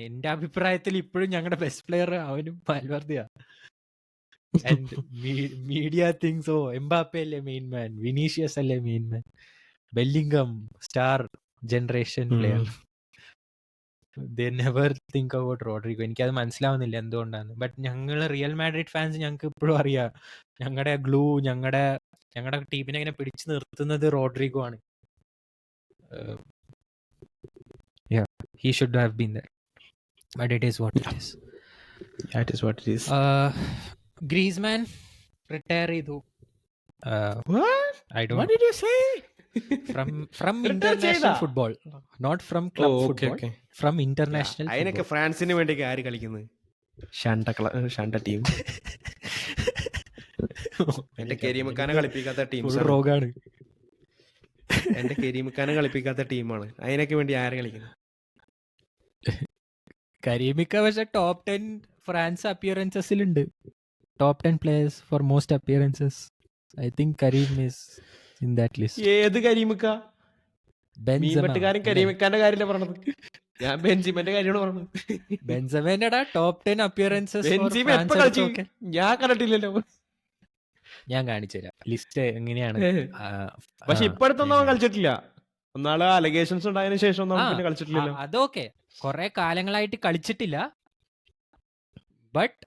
എന്റെ അഭിപ്രായത്തിൽ ഇപ്പോഴും ഞങ്ങളുടെ ബെസ്റ്റ് പ്ലെയർ അവനും വാൽവർദിയാ. ആൻഡ് മീഡിയ തിങ്സ് എംബാപ്പെ അല്ലേ മെയിൻ മാൻ, വിനീഷ്യസ് അല്ലേ main man, Bellingham star generation player. They never think about Rodrygo. എനിക്കത് മനസ്സിലാവുന്നില്ല എന്തുകൊണ്ടാണ്. ബട്ട് ഞങ്ങൾ റിയൽ മാഡ്രിഡ് ഫാൻസ് ഞങ്ങൾക്ക് ഇപ്പോഴും അറിയാം, ഞങ്ങളുടെ ഗ്ലൂ, ഞങ്ങളുടെ ടീമിനെ ഇങ്ങനെ പിടിച്ചു നിർത്തുന്നത് റോഡ്രിഗോ ആണ്. he should have been there. But it is what it is. That is what it is. Griezmann retire ചെയ്തു. What? I What don't did you say? from Retire international ചെയ്താ? football, not from club Oh, okay, football. okay. From international അതിനൊക്കെ football. ഫ്രാൻസിന് വേണ്ടി ആര് കളിക്കുന്നത്? ഷാണ്ട ടീം. എന്റെ കരീമക്കാനെ കളിപ്പിക്കാത്ത Full ടീംസ്. റോഗാണ്. എന്റെ കരീമക്കാനെ കളിപ്പിക്കാത്ത ടീമാണ്. അതിനൊക്കെ വേണ്ടി ആര് കളിക്കുന്നത്? കരീമിക്ക പക്ഷെ ടോപ്പ് 10 ഫ്രാൻസ് അപ്പിയറൻസസിലുണ്ട്. Top 10 players for most appearances. I think Karim is in that list. ഏത് കരീമക്ക? മീൻവെട്ടുകാരൻ കരീമക്കാന്റെ കാര്യമല്ലേ പറഞ്ഞത്? ഞാൻ ബെൻസിമന്റെ കാര്യമാണ് പറഞ്ഞത്. ബെൻസമേനടാ ടോപ്പ് 10 അപ്പിയറൻസസ് ബെൻസിമ എപ്പോ കളിച്ചു? ഞാൻ കണ്ടിട്ടില്ലല്ലോ. ഞാൻ കാണിച്ചുതരാം ലിസ്റ്റ് എങ്ങനെയാണ്. പക്ഷെ ഇപ്പഴത്തൊന്നും അവൻ കളിച്ചിട്ടില്ല. ഒന്നാള് അലിഗേഷൻസ് ഉണ്ടായതിനു ശേഷം ഒന്നും അവൻ പിന്നെ കളിച്ചിട്ടില്ലല്ലോ. അതൊക്കെ കുറെ കാലങ്ങളായിട്ട് കളിച്ചിട്ടില്ല. But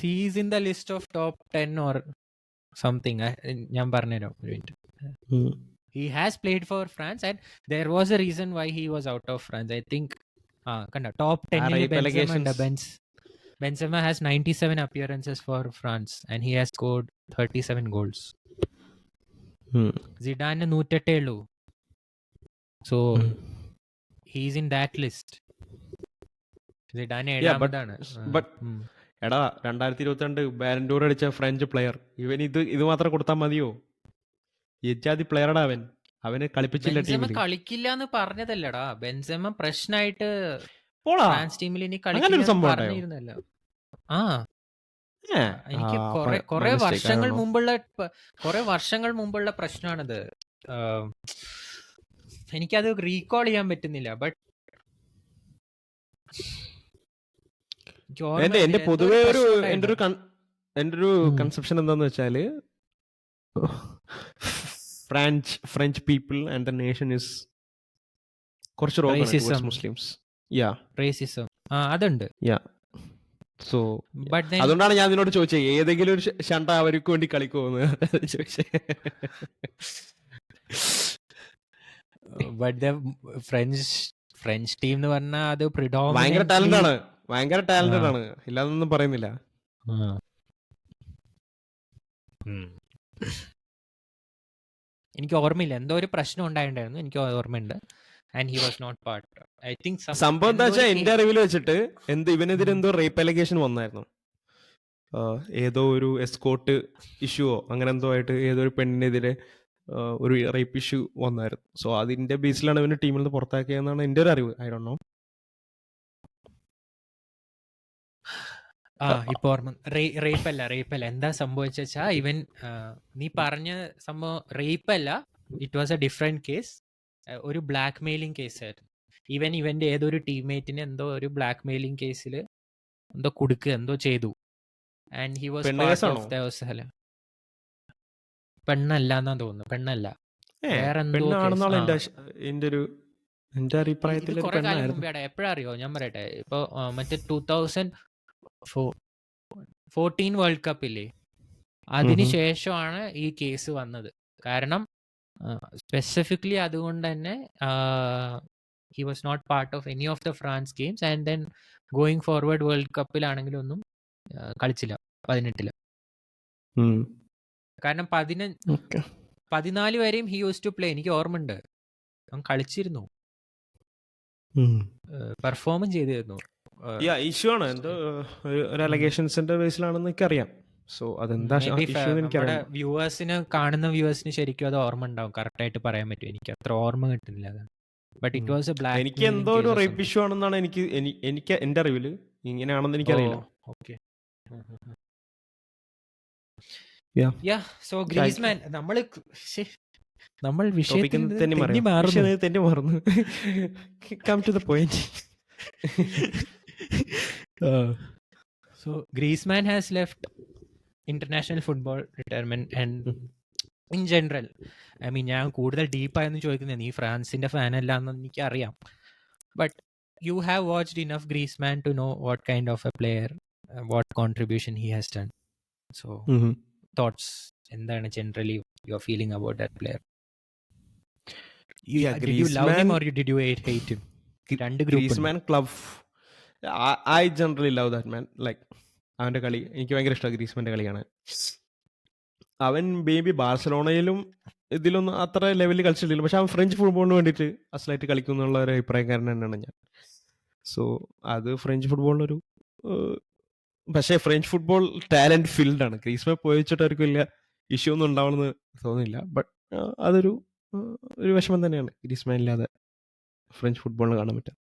he's in the list of top 10 or something. ഞാൻ പറഞ്ഞുതരാം ഒരു minute. He has played for France and there was a reason why he was out of France. I think top 10 Benzema has 97 appearances for France and he has scored 37 goals. Zidane 108 ഉള്ളൂ. So he's in that list. Zidane ഏഴാമതാണ്. എടാ 2022 ബാലൻഡോർ അടിച്ച ഫ്രഞ്ച് പ്ലെയർ. ഇവൻ ഇത് മാത്രം കൊടുത്താൽ മതിയോ? യജാതി പ്ലെയറടാ അവൻ. അവനെ കളിപ്പിച്ചില്ല ടീമിൽ. കളിക്കില്ല എന്ന് പറഞ്ഞതല്ലടാ. ബെൻസെമ പ്രശ്നമായിട്ട് ഫ്രാൻസ് ടീമിൽ ഇനി കളിക്കില്ല. എനിക്ക് കുറെ വർഷങ്ങൾ മുമ്പുള്ള പ്രശ്നമാണിത്. എനിക്കത് റീകോൾ ചെയ്യാൻ പറ്റുന്നില്ല. ബട്ട് എന്റെ പൊതുവെ എന്റെ ഒരു കൺസെപ്ഷൻ എന്താന്ന് വെച്ചാല് French people and the nation is കുറച്ച് മുസ്ലിംസ്. റേസിസം അതുണ്ട്. സോ അതുകൊണ്ടാണ് ഞാൻ നിന്നോട് ചോദിച്ചത് ഏതെങ്കിലും ഒരു ഷണ്ട അവർക്ക് വേണ്ടി കളിക്കുമെന്ന് ചോദിച്ചേ. ഫ്രഞ്ച് ടീം എന്ന് പറഞ്ഞാൽ അത് ഭയങ്കര ടാലന്റഡ് ആണ്. ഇല്ലാതൊന്നും പറയുന്നില്ല. എനിക്ക് ഓർമ്മയില്ല, എന്തോ ഒരു പ്രശ്നം ഉണ്ടായിരുന്നു. എനിക്ക് ഓർമ്മയുണ്ട്. And he was not part. I think സംഭവം എന്താ വെച്ചാൽ എന്റെ അറിവിൽ വെച്ചിട്ട് ഇവനെതിരെ എന്തോ റേപ്പ് അലിഗേഷൻ വന്നായിരുന്നു. ഏതോ ഒരു എസ്കോർട്ട് ഇഷ്യൂവോ അങ്ങനെ എന്തോ ആയിട്ട് ഏതോ ഒരു പെണ്ണിനെതിരെ ഒരു റേപ്പ് ഇഷ്യൂ വന്നായിരുന്നു. സോ അതിന്റെ ബേസിലാണ് ഇവന് ടീമിൽ നിന്ന് പുറത്താക്കിയതെന്നാണ് എന്റെ ഒരു അറിവ്. I don't know. ഇപ്പൊ ഓർമ്മ. റേപ്പല്ല. എന്താ സംഭവിച്ചാ ഇവൻ നീ പറഞ്ഞ സംഭവം റേപ്പല്ല. It was a different case. ഒരു ബ്ലാക്ക് മെയിലിംഗ് കേസായിരുന്നു. ഇവന്റെ ഏതൊരു ടീംമേറ്റിന് എന്തോ ഒരു ബ്ലാക്ക് മെയിലിംഗ് കേസിൽ എന്തോ കൊടുക്കുക എന്തോ ചെയ്തു. ആൻഡ് ഹി വാസ് പെണ്ണല്ല എന്നാ തോന്നുന്നു. പെണ്ണല്ല, വേറെന്തോ. എപ്പോഴറിയോ ഞാൻ പറയട്ടെ. ഇപ്പൊ മറ്റേ 2014 വേൾഡ് കപ്പ് ഇല്ലേ, അതിനുശേഷമാണ് ഈ കേസ് വന്നത്. കാരണം സ്പെസിഫിക്കലി അതുകൊണ്ട് തന്നെ he was not part of any of the France games. And then going forward world കപ്പിലാണെങ്കിലും ഒന്നും കളിച്ചില്ല 18. കാരണം 14 വരെയും ഹി യൂസ് ടു പ്ലേ. എനിക്ക് ഓർമ്മയുണ്ട്, അവൻ കളിച്ചിരുന്നു, പെർഫോമും ചെയ്തിരുന്നു. ഇഷ്യൂ ആണ് എന്തോ ഒരു അലിഗേഷൻസിന്റെ ബേസിലാണെന്ന് എനിക്കറിയാം. സോ അതെന്താ വ്യൂവേഴ്സിന്, കാണുന്ന വ്യൂവേഴ്സിന് ശരിക്കും അത് ഓർമ്മ ഉണ്ടാവും. കറക്റ്റ് ആയിട്ട് പറയാൻ പറ്റും. എനിക്ക് അത്ര ഓർമ്മ കിട്ടുന്നില്ല. But it was A black. എനിക്ക് എന്തോ ഒരു റേപ്പ് ഇഷ്യൂ ആണെന്നാണ് എനിക്ക് എന്റെ അറിവില്. ഇങ്ങനെയാണെന്ന് എനിക്കറിയില്ല. ഓക്കെ. സോ ഗ്രീസ്മാൻ നമ്മൾ വിഷയത്തിൽ മാറുന്നു. Come to the point. So Griezmann has left international football retirement and in general, I mean, ഞാൻ കൂടുതൽ ഡീപ്പായെന്ന് ചോദിക്കുന്നത്, നീ ഫ്രാൻസിന്റെ ഫാൻ അല്ല എന്ന് എനിക്ക് അറിയാം. But you have watched enough Griezmann to know what kind of a player, what contribution he has done. So thoughts എന്താണ് generally your feeling about that player? Did you love him or did you hate him? രണ്ട് group Griezmann club I generally love that man. Like അവൻ്റെ കളി എനിക്ക് ഭയങ്കര ഇഷ്ടമാണ്. ഗ്രീസ്മാൻ്റെ കളി കാണാൻ. അവൻ ബേബി ബാഴ്സലോണയിലും ഇതിലൊന്നും അത്ര ലെവലിൽ കളിച്ചിട്ടില്ല, പക്ഷെ അവൻ ഫ്രഞ്ച് ഫുട്ബോളിന് വേണ്ടിയിട്ട് അസലായിട്ട് കളിക്കും എന്നുള്ള ഒരു അഭിപ്രായക്കാരൻ തന്നെയാണ് ഞാൻ. സോ അത് ഫ്രഞ്ച് ഫുട്ബോളിനൊരു പക്ഷേ ഫ്രഞ്ച് ഫുട്ബോൾ ടാലൻറ്റ് ഫീൽഡാണ്. ഗ്രീസ്മാൻ പോയി വെച്ചിട്ട് അവർക്ക് വലിയ ഇഷ്യൂ ഒന്നും ഉണ്ടാവണമെന്ന് തോന്നുന്നില്ല. ബട്ട് അതൊരു ഒരു വിഷമം തന്നെയാണ് ഗ്രീസ്മാൻ ഇല്ലാതെ ഫ്രഞ്ച് ഫുട്ബോളിന് കാണാൻ പറ്റുക.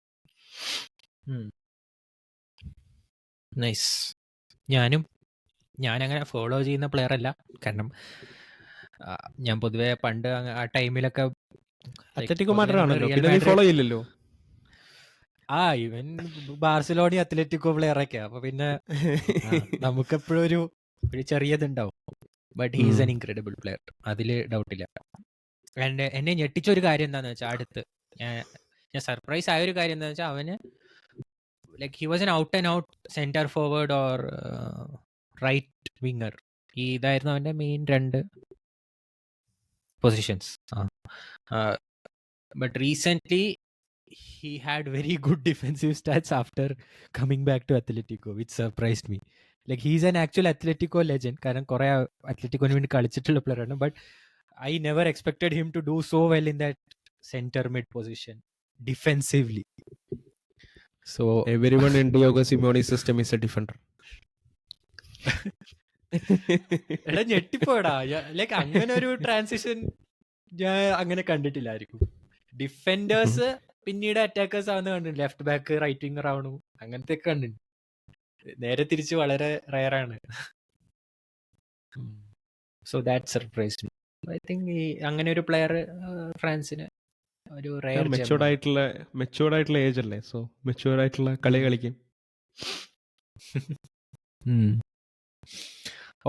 നൈസ്. ഞാനങ്ങനെ ഫോളോ ചെയ്യുന്ന പ്ലെയർ അല്ല, കാരണം ഞാൻ പൊതുവെ പണ്ട് ആ ടൈമിലൊക്കെ അത്ലറ്റിക്കോ മാഡ്രിഡ് ആണല്ലോ, പിന്നെ നീ ഫോളോ ചെയ്യില്ലല്ലോ. ഇവൻ ബാർസലോണി അത്ലറ്റിക്കോ പ്ലെയർ ഒക്കെ, അപ്പൊ പിന്നെ നമുക്കെപ്പോഴും ഒരു ചെറിയതുണ്ടാവും. But he's an incredible player, അതിൽ ഡൗട്ടില്ല. ആൻഡ് എന്നെ ഞെട്ടിച്ച ഒരു കാര്യം എന്താന്ന് വെച്ചാൽ അടുത്ത് ഞാൻ സർപ്രൈസ് ആയ ഒരു കാര്യം എന്താന്ന് വെച്ചാൽ അവന് like he was an out and out centre forward or right winger. ഇതായിരുന്നു അവന്റെ main 2 positions. But recent he had very good defensive stats after coming back to Atletico, which surprised me. Like he's an actual Atletico legend, കാരണം കുറെ അത്ലറ്റിക്കോന് വേണ്ടി കളിച്ചിട്ടുള്ള പ്ലെയർ ആണ്. But I never expected him to do so well in that center mid position defensively. So everyone in Diego Simeone's system is a defender. എടാ ഞെട്ടിപ്പോടാ, ലൈക്ക് അങ്ങനെ ഒരു ട്രാൻസിഷൻ ഞാൻ അങ്ങനെ കണ്ടിട്ടില്ലായിരിക്കും. ഡിഫൻഡേഴ്സ് പിന്നീട് അറ്റാക്കേഴ്സ് ആവുന്ന കണ്ടിട്ടുണ്ട്, ലെഫ്റ്റ് ബാക്ക് റൈറ്റ് വിങ്ങർ ആവണു, അങ്ങനത്തെ ഒക്കെ കണ്ടിട്ടുണ്ട്. നേരെ തിരിച്ച് വളരെ റയറാണ്. So that surprised me. I think അങ്ങനെ ഒരു പ്ലെയർ ഫ്രാൻസിന് ഒരു റയർ മെച്ചൂർഡ് ആയിട്ടുള്ള ഏജ് അല്ലേ, സോ മെച്ചൂർഡ് ആയിട്ടുള്ള കളി കളിക്കും.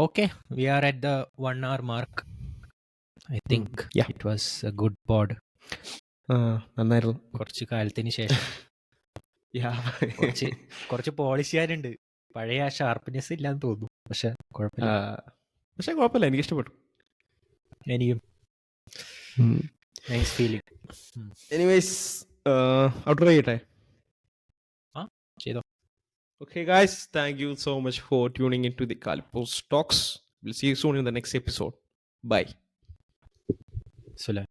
Okay, we are at the 1 hour mark. I think it was a good pod. നന്നായിരുന്നു. കുറച്ച് കാലത്തിന് ശേഷം കുറച്ച് പോളിഷ് ചെയ്യാനുണ്ട്. പഴയ ആ ഷാർപ്പ്നെസ് ഇല്ലാന്ന് തോന്നുന്നു, പക്ഷെ കുഴപ്പമില്ല, എനിക്ക് ഇഷ്ടപ്പെട്ടു. എനിക്കും നൈസ് ഫീലിംഗ്. എനിവേസ് ഔട്ടർ ചെയ്യട്ടെ? ചെയ്തോ. Okay guys, thank you so much for tuning into the Kalipos Talks. We'll see you soon in the next episode. Bye. Sula.